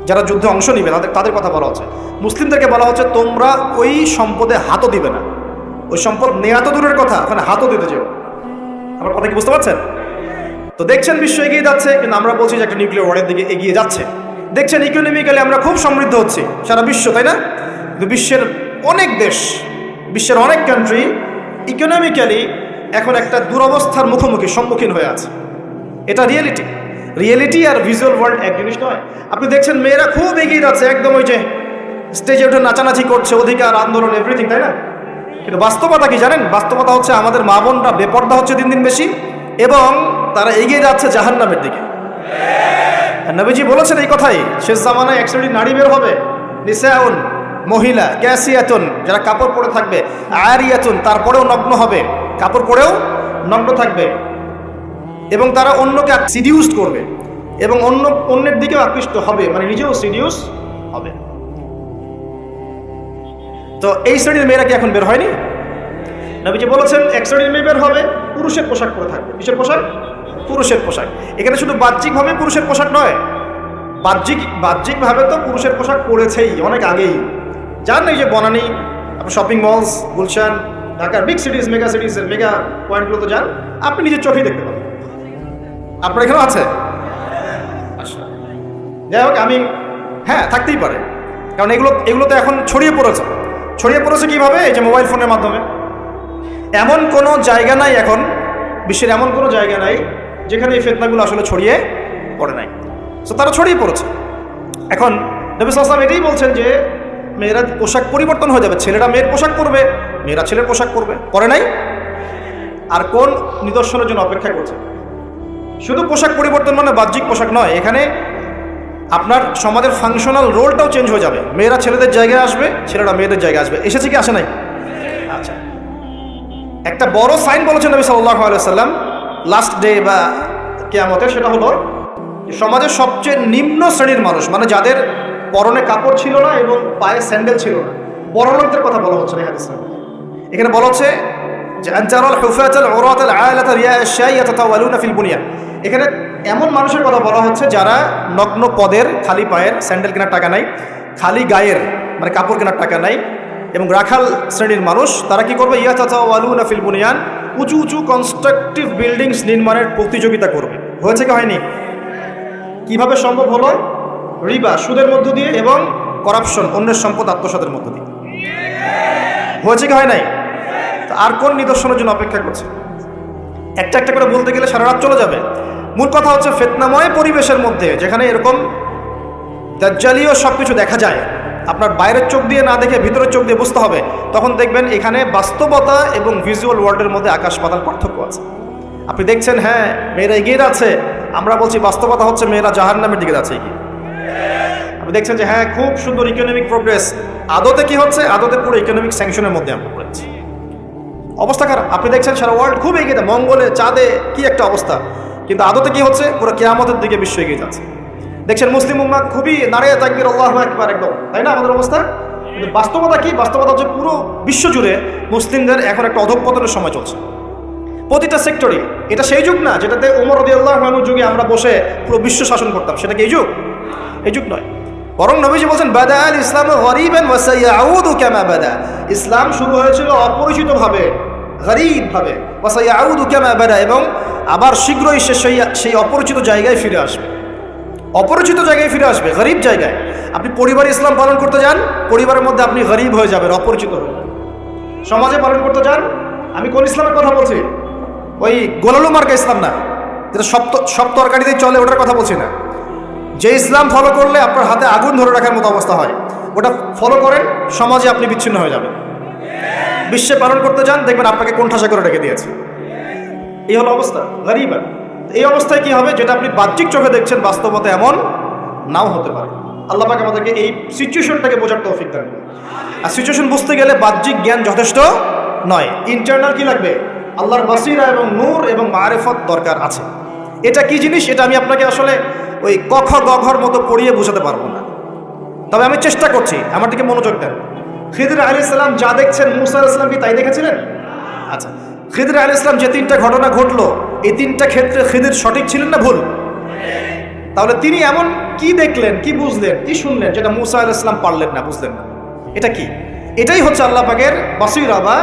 যারা যুদ্ধে অংশ নিবে তাদের কথা বলা হচ্ছে। মুসলিমদেরকে বলা হচ্ছে তোমরা ওই সম্পদে হাতও দিবে না। ওই সম্পদ নেওয়া তো দূরের কথা, ওখানে হাতও দিতে যেও। আমার কথা কি বুঝতে পারছেন? তো দেখছেন বিশ্ব এগিয়ে যাচ্ছে, কিন্তু আমরা বলছি যে একটা নিউক্লিয়ার ওয়ারের দিকে এগিয়ে যাচ্ছে। দেখছেন ইকোনমিক্যালি আমরা খুব সমৃদ্ধ হচ্ছি সারা বিশ্ব, তাই না? কিন্তু বিশ্বের অনেক দেশ, বিশ্বের অনেক কান্ট্রি ইকোনমিক্যালি এখন একটা দুরবস্থার সম্মুখীন হয়ে আছে। এটা রিয়েলিটি আর ভিজুয়াল ওয়ার্ল্ড এক জিনিস নয়। আপনি দেখছেন মেয়েরা খুব এগিয়ে যাচ্ছে, একদম ওই যে স্টেজে উঠে নাচানাচি করছে, অধিকার আন্দোলন এভরিথিং, তাই না? কিন্তু বাস্তবতা কি জানেন? বাস্তবতা হচ্ছে আমাদের মা বোনরা বেপর্দা হচ্ছে দিন দিন বেশি, এবং তারা এগিয়ে যাচ্ছে জাহান্নামের দিকে। নবীজি বলেছেন এই কথাই, শেষ জামানায় এক শ্রেণীর নারী বের হবে, নিসাউন মহিলা, ক্যাসিয়াতুন যারা কাপড় পরে থাকবে, আরিয়াতুন তারপরেও নগ্ন হবে, কাপড় পরেও নগ্ন থাকবে, এবং তারা অন্যকে সিডিউস করবে এবং অন্যের দিকেও আকৃষ্ট হবে, মানে নিজেও সিডিউস হবে। তো এই শ্রেণীর মেয়েরা কি এখন বের হয়নি? নবীজি বলেছেন এক শ্রেণীর মেয়ে বের হবে, পুরুষের পোশাক পরে থাকবে। কিসের পোশাক? পুরুষের পোশাক। এখানে শুধু বাহ্যিকভাবে পুরুষের পোশাক নয়, বাহ্যিকভাবে তো পুরুষের পোশাক পরেছেই অনেক আগেই। যান এই যে বনানী, শপিং মলস, গুলশান, ঢাকার বিগ সিটিজ, মেগা সিটিজের মেগা পয়েন্টগুলো তো যান, আপনি নিজের চোখেই দেখতে পাবেন। আপনার এখানেও আছে? আচ্ছা, যাই হোক, থাকতেই পারে, কারণ এগুলো তো এখন ছড়িয়ে পড়েছে কিভাবে? এই যে মোবাইল ফোনের মাধ্যমে। এমন কোনো জায়গা নাই এখন, বিশ্বের এমন কোনো জায়গা নাই যেখানে এই ফিতনাগুলো আসলে ছড়িয়ে পড়ে নাই। তো তারা ছড়িয়ে পড়েছে। এখন নবী সাল্লাল্লাহু আলাইহি ওয়াসাল্লাম এটাই বলছেন যে মেয়েরা পোশাক পরিবর্তন হয়ে যাবে, ছেলেরা মেয়ের পোশাক পরবে, মেয়েরা ছেলের পোশাক পরে নাই। আর কোন নিদর্শনের জন্য অপেক্ষা করছে? শুধু পোশাক পরিবর্তন মানে বাহ্যিক পোশাক নয়, এখানে আপনার সমাজের ফাংশনাল রোলটাও চেঞ্জ হয়ে যাবে। মেয়েরা ছেলেদের জায়গায় আসবে, ছেলেরা মেয়েদের জায়গায় আসবে। এসেছে কি আসে নাই? আচ্ছা, একটা বড় সাইন বলেছেন নবী সাল্লাল্লাহু আলাইহি ওয়াসাল্লাম লাস্ট ডে বা কিয়ামতের, সেটা হলো সমাজের সবচেয়ে নিম্ন শ্রেণীর মানুষ, মানে যাদের পরনে কাপড় ছিল না এবং পায়ে স্যান্ডেল ছিল না, বড় লোকদের কথা বলা হচ্ছে না হাদিসে। এখানে বলা হচ্ছে যে আনজারাল হুফাতাল উরাতাল আলাতা রিয়াশাই ইয়াতাতাওয়ালুনা ফিল বুনিয়ান। এখানে এমন মানুষের কথা বলা হচ্ছে যারা নগ্ন পদের, খালি পায়ের, স্যান্ডেল কেনার টাকা নাই, খালি গায়ের মানে কাপড় কেনার টাকা নাই, এবং রাখাল শ্রেণীর মানুষ। তারা কি করবে? ইয়াতাতাওয়ালুনা ফিল বুনিয়ান, উঁচু উঁচু কনস্ট্রাকটিভ বিল্ডিংস নির্মাণের প্রতিযোগিতা করবে। হয়েছে কি হয়নি? কিভাবে সম্ভব হলো? রিবা, সুদের মধ্য দিয়ে, এবং করাপশন, অন্যের সম্পদ আত্মসাতের মধ্য দিয়ে। হয়েছে কি হয় নাই? আর কোন নিদর্শনের জন্য অপেক্ষা করছে? একটা করে বলতে গেলে সারা রাত চলে যাবে। মূল কথা হচ্ছে ফিতনাময় পরিবেশের মধ্যে, যেখানে এরকম দাজ্জালীয় সবকিছু দেখা যায়, আপনার বাইরের চোখ দিয়ে না দেখে ভিতরের চোখ দিয়ে বুঝতে হবে, তখন দেখবেন এখানে বাস্তবতা এবং ভিজুয়াল ওয়ার্ল্ডের মধ্যে আকাশ পাতাল পার্থক্য আছে। আপনি দেখছেন মেয়েরা এগিয়ে যাচ্ছে, আমরা বলছি বাস্তবতা হচ্ছে মেয়েরা জাহান্নামের দিকে যাচ্ছে এগিয়ে। আপনি দেখছেন যে খুব সুন্দর ইকোনমিক প্রোগ্রেস, আদতে কি হচ্ছে? আদতে পুরো ইকোনমিক স্যাংশনের মধ্যে আমরা পড়েছি। অবস্থা খারাপ। আপনি দেখছেন সারা ওয়ার্ল্ড খুব এগিয়ে যায়, মঙ্গলে, চাঁদে কি একটা অবস্থা, কিন্তু আদতে কি হচ্ছে? পুরো কিয়ামতের দিকে বিশ্ব এগিয়ে যাচ্ছে। দেখছেন মুসলিম উম্মাহ খুবই নারে তাকবীর, আল্লাহু আকবার, একদম, তাই না আমাদের অবস্থা? কিন্তু বাস্তবতা কি? বাস্তবতা হচ্ছে পুরো বিশ্ব জুড়ে মুসলিমদের এখন একটা অধঃপতনের সময় চলছে, প্রতিটা সেক্টরে। এটা সেই যুগ না যেটাতে ওমর রাদিয়াল্লাহু আনহুর যুগে আমরা বসে পুরো বিশ্ব শাসন করতাম, সেটা কি এই যুগ নয়। বরং নবীজি বলছেন বাদা আল ইসলাম গরিবান ওয়া সায়াউদু কামা বাদা। ইসলাম শুরু হয়েছিল অপরিচিতভাবে, গরীবভাবে, ওয়া সায়াউদু কামা বাদা, এবং আবার শীঘ্রই সেই অপরিচিত জায়গায় ফিরে আসবে। অপরিচিত জায়গায় ফিরে আসবে, গরিব জায়গায়। আপনি পরিবারে ইসলাম পালন করতে যান, পরিবারের মধ্যে আপনি গরিব হয়ে যাবেন, অপরিচিত হয়ে যাবেন। সমাজে পালন করতে যান, আমি কোন ইসলামের কথা বলছি? ওই গোলালু মার্কা ইসলাম না, যেটা সব তরকারিতেই চলে, ওটার কথা বলছি না। যে ইসলাম ফলো করলে আপনার হাতে আগুন ধরে রাখার মতো অবস্থা হয়, ওটা ফলো করেন, সমাজে আপনি বিচ্ছিন্ন হয়ে যাবেন। বিশ্বে পালন করতে যান, দেখবেন আপনাকে কোণঠাসা করে রেখে দিয়েছে। এই হলো অবস্থা, গরিবান। এই অবস্থায় কি হবে? যেটা আপনি বাহ্যিক চোখে দেখছেন, বাস্তবতা এমন নাও হতে পারে। আল্লাহ পাক আমাদেরকে এই সিচুয়েশনটাকে বোঝার তৌফিক দান করুন। আর সিচুয়েশন বুঝতে গেলে বাহ্যিক জ্ঞান যথেষ্ট নয়, ইন্টারনাল কি লাগবে? আল্লাহর বাসিরা এবং নূর এবং মারিফত দরকার আছে। এটা কি জিনিস? এটা আমি আপনাকে আসলে ওই কখ গঘর মতো পড়িয়ে বোঝাতে পারবো না, তবে আমি চেষ্টা করছি। আমার দিকে মনোযোগ দেন। খিদর আলাইহিস সালাম যা দেখছেন, মুসা আলাইহিস সালাম কি তাই দেখেছিলেন? আচ্ছা, খিদির আলাইহিস সালাম যে তিনটা ঘটনা ঘটলো, এই তিনটা ক্ষেত্রে খিদির সঠিক ছিলেন না ভুল? তাহলে তিনি এমন কি দেখলেন, কি বুঝলেন, কি শুনলেন যেটা মুসা আলাইহিস সালাম পারলেন না, বুঝলেন না? এটা কি? এটাই হচ্ছে আল্লাহ পাকের বাসীরা বা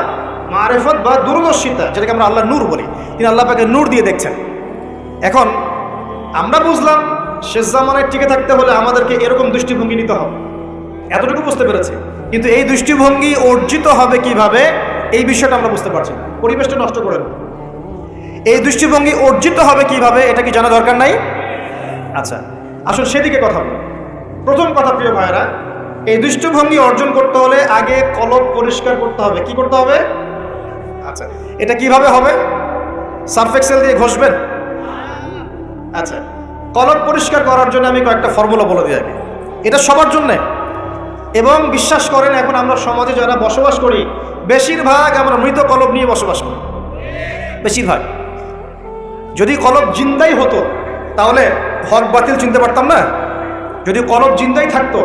মারিফত বা দূরদর্শিতা, যেটাকে আমরা আল্লাহর নূর বলি। তিনি আল্লাহ পাকের নূর দিয়ে দেখছেন। এখন আমরা বুঝলাম শেষ জামানায় টিকে থাকতে হলে আমাদেরকে এরকম দৃষ্টিভঙ্গি নিতে হবে, এতটুকু বুঝতে পেরেছি। কিন্তু এই দৃষ্টিভঙ্গি অর্জিত হবে কিভাবে, এই বিষয়টা আমরা বুঝতে পারছি না। পরিবেশটা নষ্ট করে দেব। এই দৃষ্টিভঙ্গি অর্জিত হবে কিভাবে, এটা কি জানা দরকার নাই? আচ্ছা, আসলে সেদিকে কথা বলি। প্রথম কথা প্রিয় ভাইরা, এই দৃষ্টিভঙ্গি অর্জন করতে হলে আগে কলব পরিষ্কার করতে হবে। কি করতে হবে? আচ্ছা, এটা কিভাবে হবে? সার্ফ এক্সেল দিয়ে ঘষবেন? আচ্ছা, কলব পরিষ্কার করার জন্য আমি কয়েকটা ফর্মুলা বলে দিই আগে। এটা সবার জন্যে। এবং বিশ্বাস করেন, এখন আমরা সমাজে যারা বসবাস করি, বেশিরভাগ আমরা মৃত কলব নিয়ে বসবাস করি। বেশিরভাগ। যদি কলব জিন্দাই হতো তাহলে হক বাতিল চিনতে পারতাম না? যদি কলব জিন্দাই থাকতো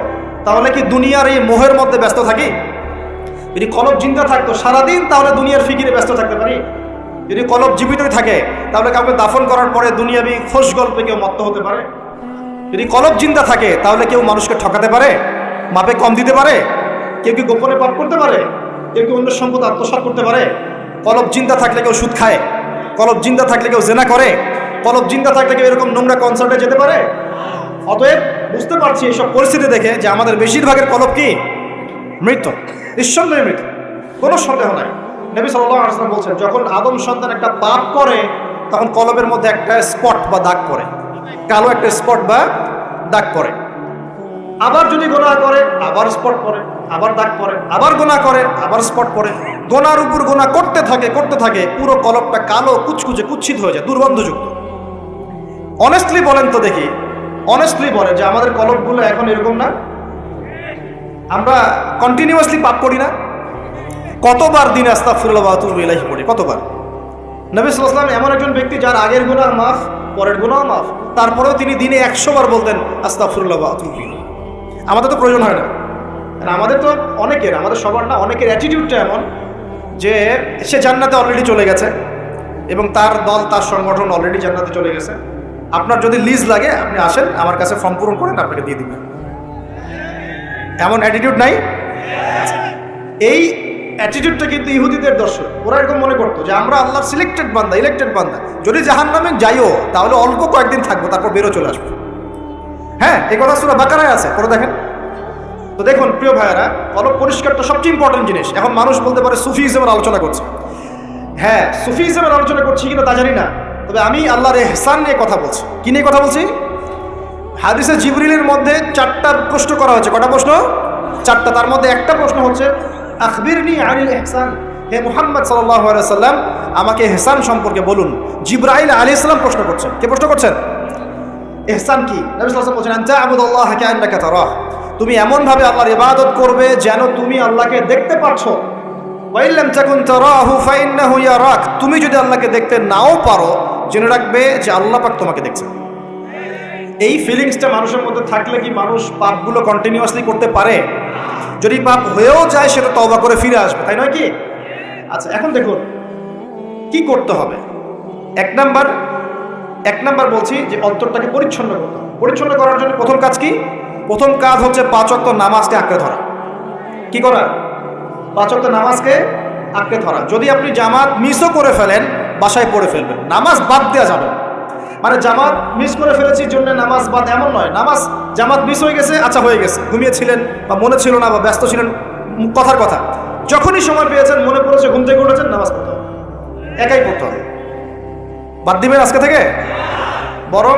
তাহলে কি দুনিয়ার এই মোহের মধ্যে ব্যস্ত থাকি? যদি কলব জিন্দা থাকতো সারাদিন তাহলে দুনিয়ার ফিকিরে ব্যস্ত থাকতে পারি? যদি কলব জীবিতই থাকে তাহলে কাউকে দাফন করার পরে দুনিয়াবি খোশ গল্পে কেউ মত্ত হতে পারে? যদি কলব জিন্দা থাকে তাহলে কেউ মানুষকে ঠকাতে পারে, মাপে কম দিতে পারে, কেউ কি গোপনে পাপ করতে পারে, কেউ কি অন্যের সম্পদ আত্মসাৎ করতে পারে? কলব জিন্দা থাকলে কেউ সুদ খায়, কলব জিন্দা থাকলে কেউ জেনা করে, কলব জিন্দা থাকলে কেউ এরকম নোংরা কনসার্টে যেতে পারে? অতএব বুঝতে পারছি এইসব পরিস্থিতি দেখে যে আমাদের বেশিরভাগের কলব কি? মৃত, নিঃসন্দেহে মৃত, কোনো সন্দেহ নাই। নবী সাল্লাল্লাহু আলাইহি ওয়াসাল্লাম বলছেন, যখন আদম সন্তান একটা পাপ করে তখন কলবের মধ্যে একটা স্পট বা দাগ পড়ে, কালো একটা স্পট বা দাগ পড়ে। আবার যদি গুনাহ করে আবার স্পট পড়ে, আবার দাগ পড়ে, আবার গুনাহ করে আবার স্পট পড়ে। গুনার উপর গুনাহ করতে থাকে, পুরো কলবটা কালো কুচকুচে কুচ্ছিত হয়ে যায়, দুর্গন্ধযুক্ত। অনেস্টলি বলেন তো দেখি, অনেস্টলি বলেন যে আমাদের কলবগুলো এখন এরকম না? আমরা কন্টিনিউয়াসলি পাপ করি না? কতবার দিনে আস্তাগফিরুল্লাহ ওয়া আতুবু ইলাইহি পড়ি? কতবার? নবী সাল্লাল্লাহু আলাইহি ওয়াসাল্লাম এমন একজন ব্যক্তি যার আগের গুনাহ মাফ, পরের গুনাহ মাফ, তারপরেও তিনি দিনে 100 বার বলতেন আস্তাগফিরুল্লাহ ওয়া আতুবু ইলাইহি। আমাদের তো প্রয়োজন হয় না। আমাদের তো অনেকের, আমাদের সবার না, অনেকের অ্যাটিটিউডটা এমন যে সে জান্নাতে অলরেডি চলে গেছে এবং তার দল, তার সংগঠন অলরেডি জান্নাতে চলে গেছে। আপনার যদি লিজ লাগে আপনি আসেন, আমার কাছে ফর্ম পূরণ করেন, আপনাকে দিয়ে দিবেন। এমন অ্যাটিটিউড নাই? এই অ্যাটিটিউডটা কিন্তু ইহুদিদের দর্শন। ওরা এরকম মনে করতো যে আমরা আল্লাহর সিলেক্টেড বান্দা, ইলেক্টেড বান্দা, যদি জাহান্নামে যাইও তাহলে অল্প কয়েকদিন থাকবো, তারপর বেরো চলে আসবো। হ্যাঁ, এই কথা সূরা বাকারায় আছে, পড়ে দেখেন। তো দেখুন প্রিয় ভাইয়েরা, কলব পরিষ্কারটা সবচেয়ে ইম্পর্টেন্ট জিনিস। এখন মানুষ বলতে পারে সুফিজমের আলোচনা করছে। হ্যাঁ, সুফিজমের আলোচনা করছি কিনা তা জানি না, তবে আমি আল্লাহর ইহসান নিয়ে কথা বলছি। কি নিয়ে কথা বলছি? হাদিসে জিবরিলের মধ্যে 4টা প্রশ্ন করা হয়েছে। কটা প্রশ্ন? 4টা। তার মধ্যে একটা প্রশ্ন হচ্ছে আখবিরনি আনিল ইহসান, হে মুহাম্মদ সাল্লাল্লাহু আলাইহি ওয়াসাল্লাম আমাকে ইহসান সম্পর্কে বলুন। জিবরাইল আলাইহিস সালাম প্রশ্ন করছেন। কে প্রশ্ন করছেন? ইহসান কি? নবী সাল্লাল্লাহু আলাইহি ওয়াসাল্লাম বলেন আনতা আবুদুল্লাহ কাআন্নাকা তারাহ, তুমি এমন ভাবে আল্লাহর ইবাদত করবে যেন তুমি আল্লাহকে দেখতে পাচ্ছ। ওয়া ইল্লাম তাকুন তারাহু ফাইন্নাহু ইয়ারাক, তুমি যদি আল্লাহকে দেখতে নাও পারো জেনে রাখবে যে আল্লাহ পাক তোমাকে দেখছেন। এই ফিলিংসটা মানুষের মধ্যে থাকলে কি মানুষ পাপগুলো কন্টিনিউয়াসলি করতে পারে? যদি পাপ হয়েও যায় সেটা তওবা করে ফিরে আসবে, তাই নয় কি? আচ্ছা, এখন দেখুন কি করতে হবে। এক নাম্বার বলছি যে অন্তরটাকে পরিচ্ছন্ন করতে হবে। পরিচ্ছন্ন করার জন্য প্রথম কাজ কি? প্রথম কাজ হচ্ছে 5 ওয়াক্ত নামাজকে আঁকড়ে ধরা। কি করা? 5 ওয়াক্ত নামাজকে আঁকড়ে ধরা। যদি আপনি জামাত মিসও করে ফেলেন বাসায় পড়ে ফেলবেন, নামাজ বাদ দেওয়া যাবে না। মানে জামাত মিস করে ফেলেছি জন্য নামাজ বাদ এমন নয়। নামাজ জামাত মিস হয়ে গেছে, আচ্ছা হয়ে গেছে, ঘুমিয়েছিলেন বা মনে ছিল না বা ব্যস্ত ছিলেন, কথার কথা, যখনই সময় পেয়েছেন, মনে পড়েছে, ঘুম থেকে উঠেছেন, নামাজ পড়তে হবে, একাই পড়তে হবে। বাদ দিবেন আজকে থেকে? বরং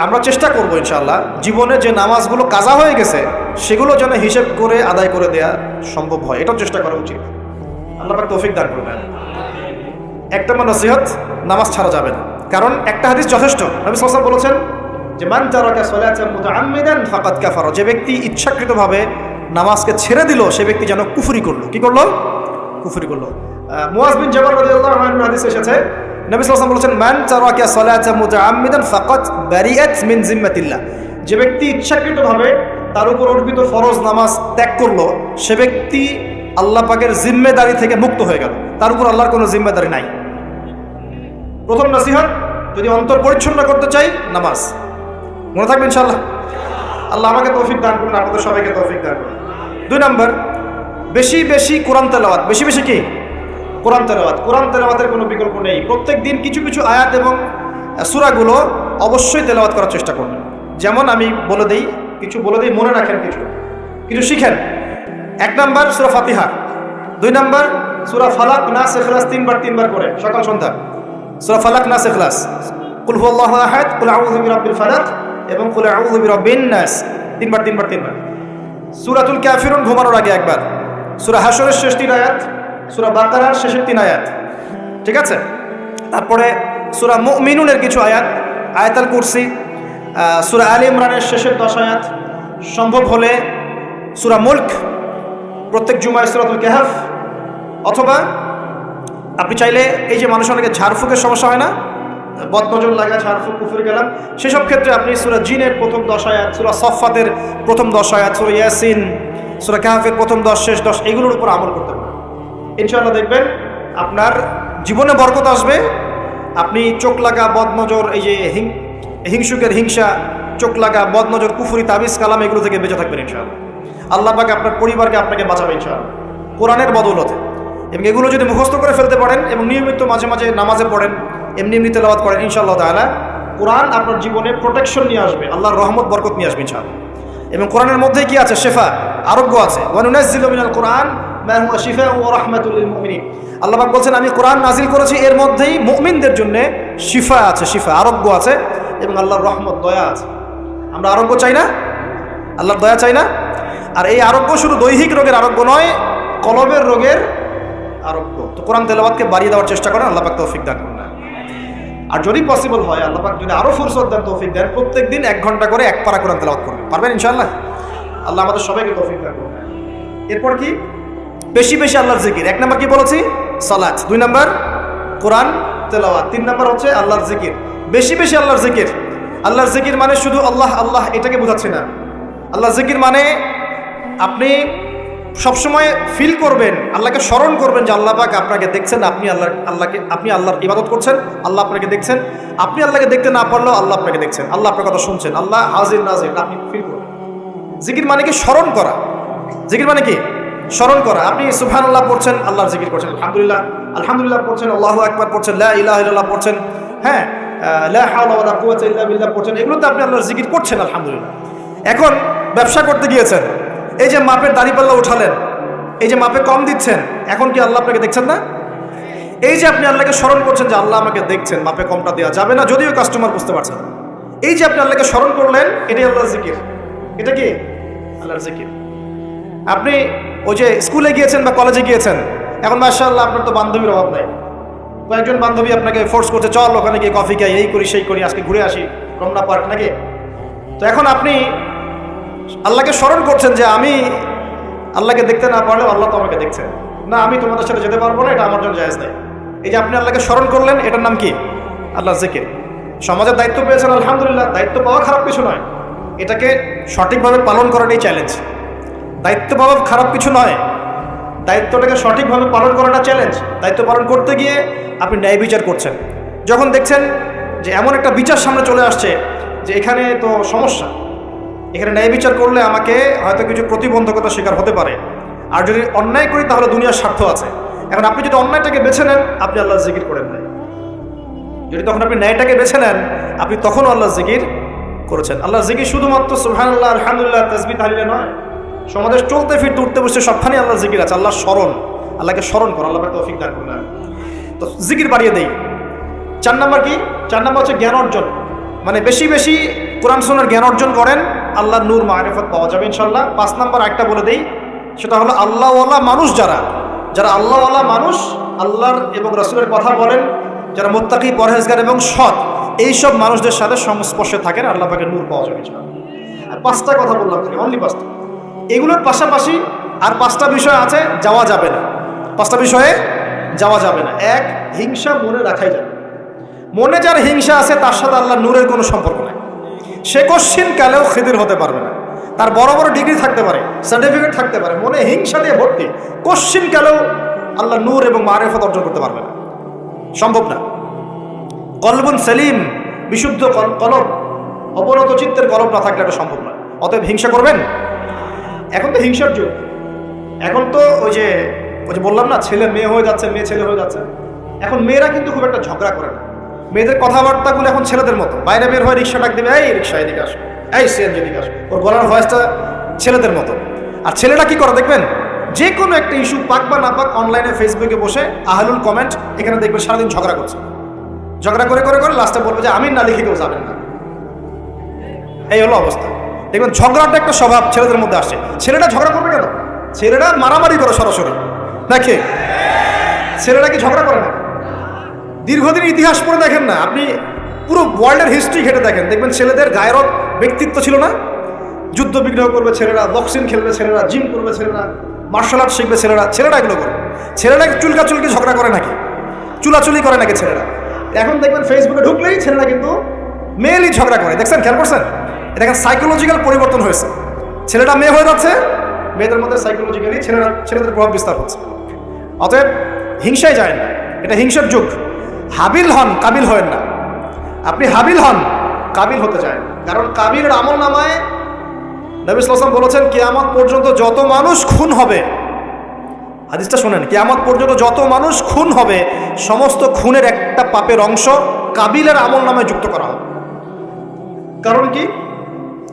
আমরা চেষ্টা করবো ইনশাআল্লাহ জীবনে যে নামাজগুলো কাজা হয়ে গেছে সেগুলো যেন হিসেব করে আদায় করে দেয়া সম্ভব হয়, এটাও চেষ্টা করা উচিত। আল্লাহ পাক তৌফিক দান করবেন। একটা নসিহত, নামাজ ছাড়া যাবে না, কারণ একটা হাদিস যথেষ্ট। নবী সাল্লাল্লাহু আলাইহি ওয়াসাল্লাম বলেছেন যে মান তারাকা সালাতান মুতাআম্মিদান ফাকাদ কাফারা, যে ব্যক্তি ইচ্ছাকৃতভাবে নামাজকে ছেড়ে দিল সে ব্যক্তি যেন কুফরি করলো। কি করলো? কুফরি করলো। মুআয বিন জাবাল রাদিয়াল্লাহু আনহু হাদিসে এসেছে নবী সাল্লাল্লাহু আলাইহি ওয়াসাল্লাম বলেছেন মান তারাকা সালাতান মুতাআম্মিদান ফাকাদ বারিআত মিন জিম্মাতিল্লাহ, যে ব্যক্তি ইচ্ছাকৃতভাবে তার উপর অর্পিত ফরজ নামাজ ত্যাগ করলো সে ব্যক্তি আল্লাহ পাকের জিম্মেদারি থেকে মুক্ত হয়ে গেল, তার উপর আল্লাহর কোনো জিম্মেদারি নাই। প্রথম নসিহত, যদি অন্তর পরিচ্ছন্ন করতে চাই, নামাজ। মনে থাকবে ইনশাআল্লাহ। আল্লাহ আমাকে তৌফিক দান করুন, আপনাদের সবাইকে তৌফিক দান করুন। 2 নম্বর, বেশি বেশি কোরআন তেলাওয়াত। বেশি বেশি কি? কোরআন তেলাওয়াত। কোরআন তেলাওয়াতের কোনো বিকল্প নেই। প্রত্যেক দিন কিছু কিছু আয়াত এবং সূরাগুলো অবশ্যই তেলাওয়াত করার চেষ্টা করবেন। যেমন আমি বলে দিই, কিছু বলে দিই, মনে রাখেন, কিছু কিছু শিখেন। 1 নম্বর সূরা ফাতিহা, 2 নম্বর সূরা ফালাক, নাস, ইখলাস 3 বার করে সকাল সন্ধ্যা। সূরা ফালাক, নাস, ইখলাস, কুল হুয়াল্লাহু আহাদ, কুল আউযু বিরাব্বিল ফালাক এবং কুল আউযু বিরাব্বিন নাস 3 বার। সূরাতুল কাফিরুন ঘুমানোর আগে একবার, সূরা হাশরের শেষ 3 আয়াত, সূরা বাকারার শেষের 3 আয়াত, ঠিক আছে? তারপরে সূরা মুমিনুনের কিছু আয়াত, আয়াতুল কুরসি, সূরা আলে ইমরানের শেষের 10 আয়াত, সম্ভব হলে সূরা মুলক, প্রত্যেক জুমায় সূরাতুল কাহফ, অথবা আপনি চাইলে এই যে মানুষ অনেকে ঝাড়ফুঁকের সমস্যা হয় না, বদনজর লাগা, ঝাড়ফুঁক, কুফরি গেলাম, সেসব ক্ষেত্রে আপনি সূরা জিনের প্রথম 10 আয়াত, সূরা সফফাতের প্রথম 10 আয়াত, সূরা ইয়াসিন, সূরা কাহফের প্রথম 10 শেষ 10, এগুলোর উপর আমল করতে পারেন। ইনশাআল্লাহ দেখবেন আপনার জীবনে বরকত আসবে। আপনি চোখ লাগা, বদনজর, এই যে হিংসুকের হিংসা, চোখ লাগা, বদনজর, কুফরি, তাবিজ, কালাম, এগুলো থেকে বেঁচে থাকবেন ইনশাআল্লাহ। আল্লাহ পাক আপনার পরিবারকে আপনাকে বাঁচাবে ইনশাআল্লাহ কোরআনের বদৌলতে। এবং এগুলো যদি মুখস্থ করে ফেলতে পারেন এবং নিয়মিত মাঝে মাঝে নামাজে পড়েন, এমনি তেলাওয়াত করেন, ইনশাআল্লাহ তাআলা কোরআন আপনার জীবনে প্রোটেকশন নিয়ে আসবে, আল্লাহর রহমত, বরকত নিয়ে আসবে ইনশাআল্লাহ। এবং কোরআনের মধ্যে কি আছে? শেফা, আরোগ্য আছে। ওয়া নুনাজ্জিলু মিনাল কোরআন মা হুয়া শিফাউন ওয়া রাহমাতুল লিল মুমিনিন। আল্লাহ পাক বলেন, আমি কোরআন নাজিল করেছি, এর মধ্যেই মুমিনদের জন্য শিফা আছে, শিফা, আরোগ্য আছে, এবং আল্লাহর রহমত, দয়া আছে। আমরা আরোগ্য চাই না? আল্লাহর দয়া চাই না? আর এই আরোগ্য শুধু দৈহিক রোগের আরোগ্য নয়, কলবের রোগের আরোগ্য। তো কোরআন তেলাওয়াতকে বাড়িয়ে দেওয়ার চেষ্টা করেন, আল্লাহ পাক তৌফিক দান করুন। আর যদি পসিবল হয়, আল্লাহ পাক যদি আরো ফুরসত দেন, তৌফিক দেন, প্রত্যেক দিন 1 ঘন্টা করে 1 পারা কোরআন তেলাওয়াত করবেন। পারবেন ইনশাআল্লাহ? আল্লাহ আমাদের সবাইকে তৌফিক দান করুন। এরপর কি? বেশি বেশি আল্লাহর জিকির। 1 নম্বর কি বলেছি? সালাত। 2 নম্বর কোরআন তেলাওয়াত। 3 নম্বর হচ্ছে আল্লাহর জিকির। বেশি বেশি আল্লাহর জিকির। আল্লাহর জিকির মানে শুধু আল্লাহ আল্লাহ এটাকে বোঝাচ্ছি না। আল্লাহর জিকির মানে আপনি সবসময় ফিল করবেন, আল্লাহকে স্মরণ করবেন যে আল্লাহ পাক আপনাকে দেখছেন, আপনি আল্লাহর ইবাদত করছেন, আল্লাহ আপনাকে দেখছেন। আপনি আল্লাহকে দেখতে না পারলেও আল্লাহ আপনাকে দেখছেন, আল্লাহ আপনার কথা শুনছেন, আল্লাহ হাজির নাজির, আপনি ফিল করবেন। জিকির মানে কি? স্মরণ করা। জিকির মানে কি? স্মরণ করা। আপনি সুবহানাল্লাহ পড়ছেন, আল্লাহর জিকির করছেন, আলহামদুলিল্লাহ পড়ছেন, আল্লাহু আকবার পড়ছেন, লা ইলাহা ইল্লাল্লাহ পড়ছেন, হ্যাঁ, লা হাওলা ওয়ালা কুওয়াতা ইল্লা বিল্লাহ পড়ছেন, এগুলোতে আপনি আল্লাহর জিকির করছেন, আলহামদুলিল্লাহ। এখন ব্যবসা করতে গিয়েছেন, এই যে মাপের দাড়িপাল্লা উঠালেন, এই যে মাপে কম দিচ্ছেন, এখন কি আল্লাহ আপনাকে দেখছেন না? এই যে আপনি আল্লাহকে স্মরণ করছেন যে আল্লাহ আমাকে দেখছেন, মাপে কমটা দেওয়া যাবে না, যদিও কাস্টমার বুঝতে পারছেন। এই যে আপনি আল্লাহকে স্মরণ করলেন, এটাই আল্লাহর জিকির। এটা কি? আল্লাহর জিকির। আপনি ওই যে স্কুলে গিয়েছেন বা কলেজে গিয়েছেন, এখন মাশাআল্লাহ আপনার তো বান্ধবীর অভাব নাই, কয়েকজন বান্ধবী আপনাকে ফোর্স করছে, চল ওখানে গিয়ে কফি খাই, এই করি সেই করি, আজকে ঘুরে আসি রমনা পার্ক, নাকি? তো এখন আপনি আল্লাহকে স্মরণ করছেন যে আমি আল্লাহকে দেখতে না পারলেও আল্লাহ তো আমাকে দেখছেন, না আমি তোমাদের সাথে যেতে পারবো না, এটা আমার জন্য জায়েজ নাই। এই যে আপনি আল্লাহকে স্মরণ করলেন, এটার নাম কি? আল্লাহর জিকির। সমাজের দায়িত্ব পেয়েছেন, আলহামদুলিল্লাহ, দায়িত্ব পাওয়া খারাপ কিছু নয়, এটাকে সঠিকভাবে পালন করাটাই চ্যালেঞ্জ। দায়িত্ব পাওয়া খারাপ কিছু নয়, দায়িত্বটাকে সঠিকভাবে পালন করাটা চ্যালেঞ্জ। দায়িত্ব পালন করতে গিয়ে আপনি ন্যায় বিচার করছেন, যখন দেখছেন যে এমন একটা বিচার সামনে চলে আসছে যে এখানে তো সমস্যা, এখানে ন্যায় বিচার করলে আমাকে হয়তো কিছু প্রতিবন্ধকতা শিকার হতে পারে, আর যদি অন্যায় করি তাহলে দুনিয়ার স্বার্থ আছে। এখন আপনি যদি অন্যায়টাকে বেছে নেন, আপনি আল্লাহর জিকির করেন নাই। যদি তখন আপনি ন্যায়টাকে বেছে নেন, আপনি তখনও আল্লাহর জিকির করেছেন। আল্লাহর জিকির শুধুমাত্র সুবহানাল্লাহ, আলহামদুলিল্লাহ, তাসবিহ, তাহলিলে নয়, সমাজের চলতে ফিরতে উঠতে বসতে সবখানে আল্লাহর জিকির আছে। আল্লাহর স্মরণ, আল্লাহকে স্মরণ করো, আল্লাহকে তৌফিক দান করুন। তো জিকির বাড়িয়ে দেই। 4 নম্বর কি? 4 নম্বর হচ্ছে জ্ঞান অর্জন। মানে বেশি বেশি কোরআন সুন্নাহর জ্ঞান অর্জন করেন, আল্লাহর নূর মারিফত পাওয়া যাবে ইনশাআল্লাহ। 5 নম্বর একটা বলে দেই, সেটা হলো আল্লাহওয়ালা মানুষ, যারা আল্লাহওয়ালা মানুষ, আল্লাহর এবং রাসূলের কথা বলেন, যারা মুত্তাকি, পরহেজগার এবং সৎ, এইসব মানুষদের সাথে সংস্পর্শে থাকেন, আল্লাহ পাকের নূর পাওয়া যাবে ইনশাআল্লাহ। আর 5টা কথা বললাম, অনলি 5টা। এগুলোর পাশাপাশি আর 5টা বিষয় আছে, যাওয়া যাবে না। 5টা বিষয়ে যাওয়া যাবে না। 1, হিংসা মনে রাখাই যাবে। মনে যার হিংসা আছে, তার সাথে আল্লাহ নূরের কোনো সম্পর্ক নাই, সে কশ্চিন কালেও খিদির হতে পারবে না। তার বড় বড় ডিগ্রি থাকতে পারে, সার্টিফিকেট থাকতে পারে, মনে হিংসা দিয়ে ভর্তি, কোশ্চিন কালেও আল্লাহ নূর এবং মারিফত অর্জন করতে পারবে না, সম্ভব না। কলবুন সেলিম, বিশুদ্ধ কলব, অবনত চিত্তের কলব না থাকলে এটা সম্ভব না। অতএব হিংসা করবেন। এখন তো হিংসার যুগ, এখন তো ওই যে বললাম না, ছেলে মেয়ে হয়ে যাচ্ছে, মেয়ে ছেলে হয়ে যাচ্ছে। এখন মেয়েরা কিন্তু খুব একটা ঝগড়া করে না, মেয়েদের কথাবার্তাগুলো এখন ছেলেদের মতো। বাইরে বের হয়ে রিক্সা ডাক দেবে, এই রিক্সা এদিকে আসো, এই সিএনজি এদিকে আসো, ওর গলার ভয়েসটা ছেলেদের মতো। আর ছেলেরা কি করে দেখবেন, যে কোনো একটা ইস্যু পাক বা না পাক, অনলাইনে ফেসবুকে বসে আহলুল কমেন্ট, এখানে দেখবেন সারাদিন ঝগড়া করছে, ঝগড়া করে করে করে লাস্টে বলবে যে আমি না লিখে কেউ যাবেন না। এই হলো অবস্থা। দেখবেন ঝগড়াটা একটা স্বভাব ছেলেদের মধ্যে আসছে। ছেলেরা ঝগড়া করবে কেন? ছেলেরা মারামারি করে সরাসরি, দেখে ছেলেরা কি ঝগড়া করে না? দীর্ঘদিন ইতিহাস পড়ে দেখেন না আপনি, পুরো ওয়ার্ল্ডের হিস্ট্রি ঘেটে দেখেন, দেখবেন ছেলেদের গায়রত ব্যক্তিত্ব ছিল না? যুদ্ধ বিগ্রহ করবে ছেলেরা, বক্সিং খেলবে ছেলেরা, জিম করবে ছেলেরা, মার্শাল আর্ট শিখবে ছেলেরা, ছেলেরা এগুলো করে। ছেলেরা চুলকাচুলকি ঝগড়া করে নাকি? চুলাচুলি করে নাকি ছেলেরা? এখন দেখবেন ফেসবুকে ঢুকলেই ছেলেরা কিন্তু মেয়েলি ঝগড়া করে, দেখছেন, খেয়াল করছেন? দেখেন সাইকোলজিক্যাল পরিবর্তন হয়েছে, ছেলেটা মেয়ে হয়ে যাচ্ছে, মেয়েদের মধ্যে সাইকোলজিক্যালি ছেলেদের প্রভাব বিস্তার হচ্ছে। অতএব হিংসায় যায় না, এটা হিংসার যুগ। হাবিল হন, কাবিল হয়েন না। আপনি হাবিল হন, কাবিল হতে চায়, কারণ কাবিলের আমল নামায় নবী সাল্লাল্লাহু আলাইহি ওয়াসাল্লাম বলেছেন, কিয়ামত পর্যন্ত যত মানুষ খুন হবে, হাদিসটা শোনেন, কিয়ামত পর্যন্ত যত মানুষ খুন হবে, সমস্ত খুনের একটা পাপের অংশ কাবিলের আমল নামায় যুক্ত করা হবে। কারণ কি?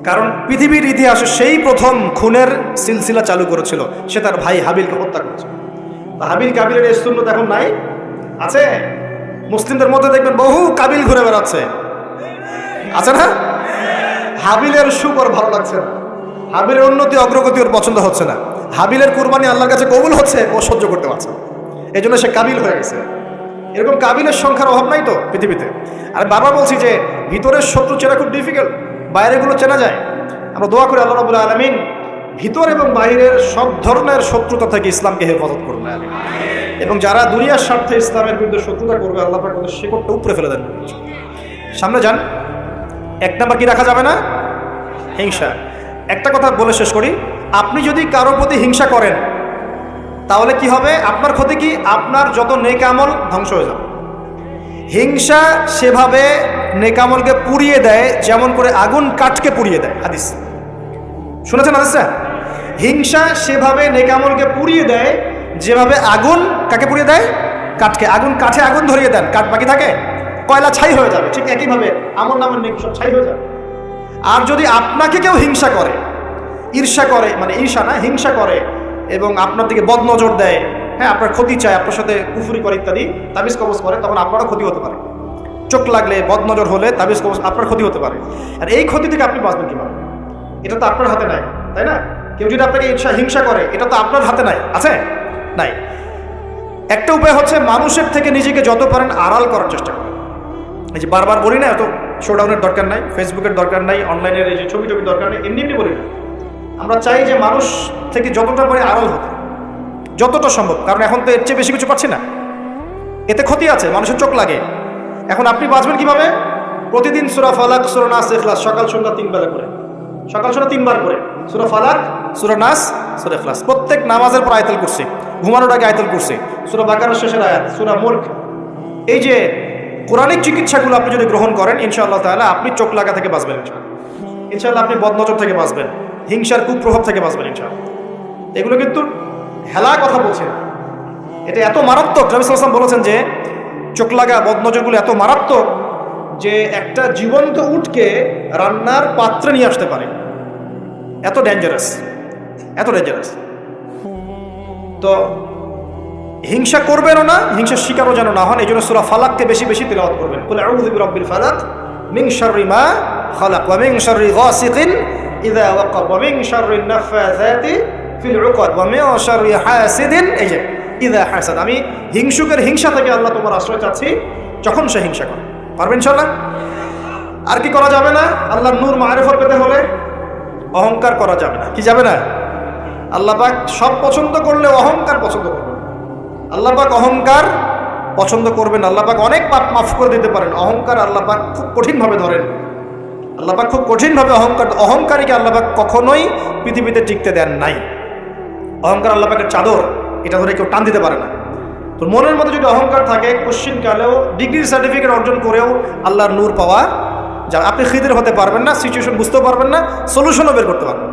কারণ পৃথিবীর ইতিহাসে সেই প্রথম খুনের সিলসিলা চালু করেছিল, সে তার ভাই হাবিলকে হত্যা করেছে। হাবিল কাবিলের এই সুন্নাত এখন নাই, আছে? মুসলিমদের মধ্যে দেখবেন বহু কাবিল ঘুরে বেড়াচ্ছে, আছে না? হাবিলের সুখ ওর ভালো লাগছে না, হাবিলের উন্নতি অগ্রগতি ওর পছন্দ হচ্ছে না, হাবিলের কুরবানি আল্লাহর কাছে কবুল হচ্ছে, ও সহ্য করতে পারছে, এই জন্য সে কাবিল হয়ে গেছে। এরকম কাবিলের সংখ্যার অভাব নাই তো পৃথিবীতে। আর বারবার বলছি যে ভিতরের শত্রু চেনা খুব ডিফিকাল্ট, বাইরেগুলো চেনা যায়। আমরা দোয়া করি আল্লাহ রাব্বুল আলামিন ভিতর এবং বাইরের সব ধরনের শত্রুতা থেকে ইসলামকে হেফাজত করুন, এবং যারা দুনিয়ার স্বার্থে ইসলামের বিরুদ্ধে শত্রুতা করবে, আল্লাহ পাক ওদের শিকড়টা উপরে ফেলে দেন। সামনে যান। এক নাম্বার কি রাখা যাবে না? হিংসা। একটা কথা বলে শেষ করি, আপনি যদি কারো প্রতি হিংসা করেন তাহলে কি হবে? আপনার ক্ষতি কি? আপনার যত নেক আমল ধ্বংস হয়ে যাবে। হিংসা সেভাবে নেক আমলকে পুড়িয়ে দেয় যেমন করে আগুন কাঠকে পুড়িয়ে দেয়। হাদিস শুনেছেন হাদিসটা? হিংসা সেভাবে নেক আমলকে পুড়িয়ে দেয় যেভাবে আগুন কাকে পুড়িয়ে দেয়? কাঠকে। আগুন কাঠে আগুন ধরিয়ে দেন, কাঠ বাকি থাকে, কয়লা ছাই হয়ে যাবে। ঠিক একইভাবে আমল নামের নেক সব ছাই হয়ে যাবে। আর যদি আপনাকে কেউ হিংসা করে, ঈর্ষা করে, মানে ঈর্ষা না, হিংসা করে এবং আপনার দিকে বদনজর দেয়, হ্যাঁ, আপনার ক্ষতি চায়, আপনার সাথে কুফরি করে ইত্যাদি, তাবিজ কবজ করে, তখন আপনারও ক্ষতি হতে পারে। চোখ লাগলে, বদনজর হলে, তাবিজ কবজ, আপনার ক্ষতি হতে পারে। আর এই ক্ষতি থেকে আপনি বাঁচবেন কিভাবে? এটা তো আপনার হাতে নাই, তাই না? কেউ যদি আপনাকে হিংসা করে, এটা তো আপনার হাতে নাই, আছে? নাই। একটা উপায় হচ্ছে মানুষের থেকে নিজেকে যত পারেন আড়াল করার চেষ্টা করেন। এই যে বারবার বলি না, এত শোডাউনের দরকার নাই, ফেসবুকের দরকার নাই, অনলাইনের এই যে ছবি দরকার নেই, এমনি এমনি বলি না। আমরা চাই যে মানুষ থেকে যতটা পারে আড়াল হতে, যতটা সম্ভব। কারণ এখন তো এর চেয়ে বেশি কিছু পাচ্ছি না, এতে ক্ষতি আছে, মানুষের চোখ লাগে। এখন আপনি বাঁচবেন কিভাবে? প্রতিদিন সূরা ফালাক, সূরা নাস, ইখলাস, সকাল সন্ধ্যা 3 বেলা করে, সকাল সন্ধ্যা 3 বার করে সূরা ফালাক, সূরা নাস, সূরা ইখলাস। প্রত্যেক নামাজের পর আয়াতুল কুরসি, ঘুমানোর আগে আয়াতুল কুরসি, সূরা বাকারার শেষের আয়াত, সূরা মুলক। এই যে কোরআনিক চিকিৎসাগুলো আপনি যদি গ্রহণ করেন, ইনশাআল্লাহ তাআলা আপনি চোখ লাগা থেকে বাঁচবেন, ইনশাআল্লাহ আপনি বদনজর থেকে বাঁচবেন, হিংসার কুপ্রভাব থেকে বাঁচবেন ইনশাআল্লাহ। এগুলো কিন্তু হেলা কথা বলছে না, এটা এত মারাত্মক। নবী সাল্লাল্লাহু আলাইহি ওয়াসাল্লাম বলেছেন যে চোখ লাগা বদনজরগুলো এত মারাত্মক যে একটা জীবন্ত উটকে রান্নার পাত্রে নিয়ে আসতে পারে, এত ডেঞ্জারাস, এত ডেঞ্জারাস। তো হিংসা করবেনও না, হিংসার শিকারও যেন না হন। এই জন্য সূরা ফালাককে বেশি বেশি তিলাওয়াত করবেন। কুল আউযু বিরাব্বিল ফালাক মিন শাররি মা খালাক ওয়া মিন শাররি গাসিকিন ইযা ওয়াকাব ওয়া মিন শাররিন নাফাযাতি ফিল উকাদ ওয়া মিন শাররি হাসিদিন ইযা হাসাদ। আমি হিংসুকের হিংসা থেকে আল্লাহ তোমার আশ্রয় চাচ্ছি যখন সে হিংসা করে। পারবেন ইনশাআল্লাহ? আর কি করা যাবে না? আল্লাহর নূর মারিফত পেতে হলে অহংকার করা যাবে না। কি যাবে না? আল্লাহ পাক সব পছন্দ করলে অহংকার পছন্দ করবেন। আল্লাহ পাক অহংকার পছন্দ করবেন। আল্লাহ পাক অনেক পাপ মাফ করে দিতে পারেন, অহংকার আল্লাহ পাক খুব কঠিনভাবে ধরেন। আল্লাহ পাক খুব কঠিনভাবে অহংকারীকে আল্লাহ পাক কখনোই পৃথিবীতে টিকতে দেন নাই। অহংকার আল্লাহ পাকের চাদর, এটা ধরে কেউ টান দিতে পারে না। তো মনের মধ্যে যদি অহংকার থাকে, কোশ্চিন কালেও ডিগ্রির সার্টিফিকেট অর্জন করেও আল্লাহর নূর পাওয়া, যা আপনি খিদির হতে পারবেন না, সিচুয়েশন বুঝতেও পারবেন না, সলিউশনও বের করতে পারবেন না।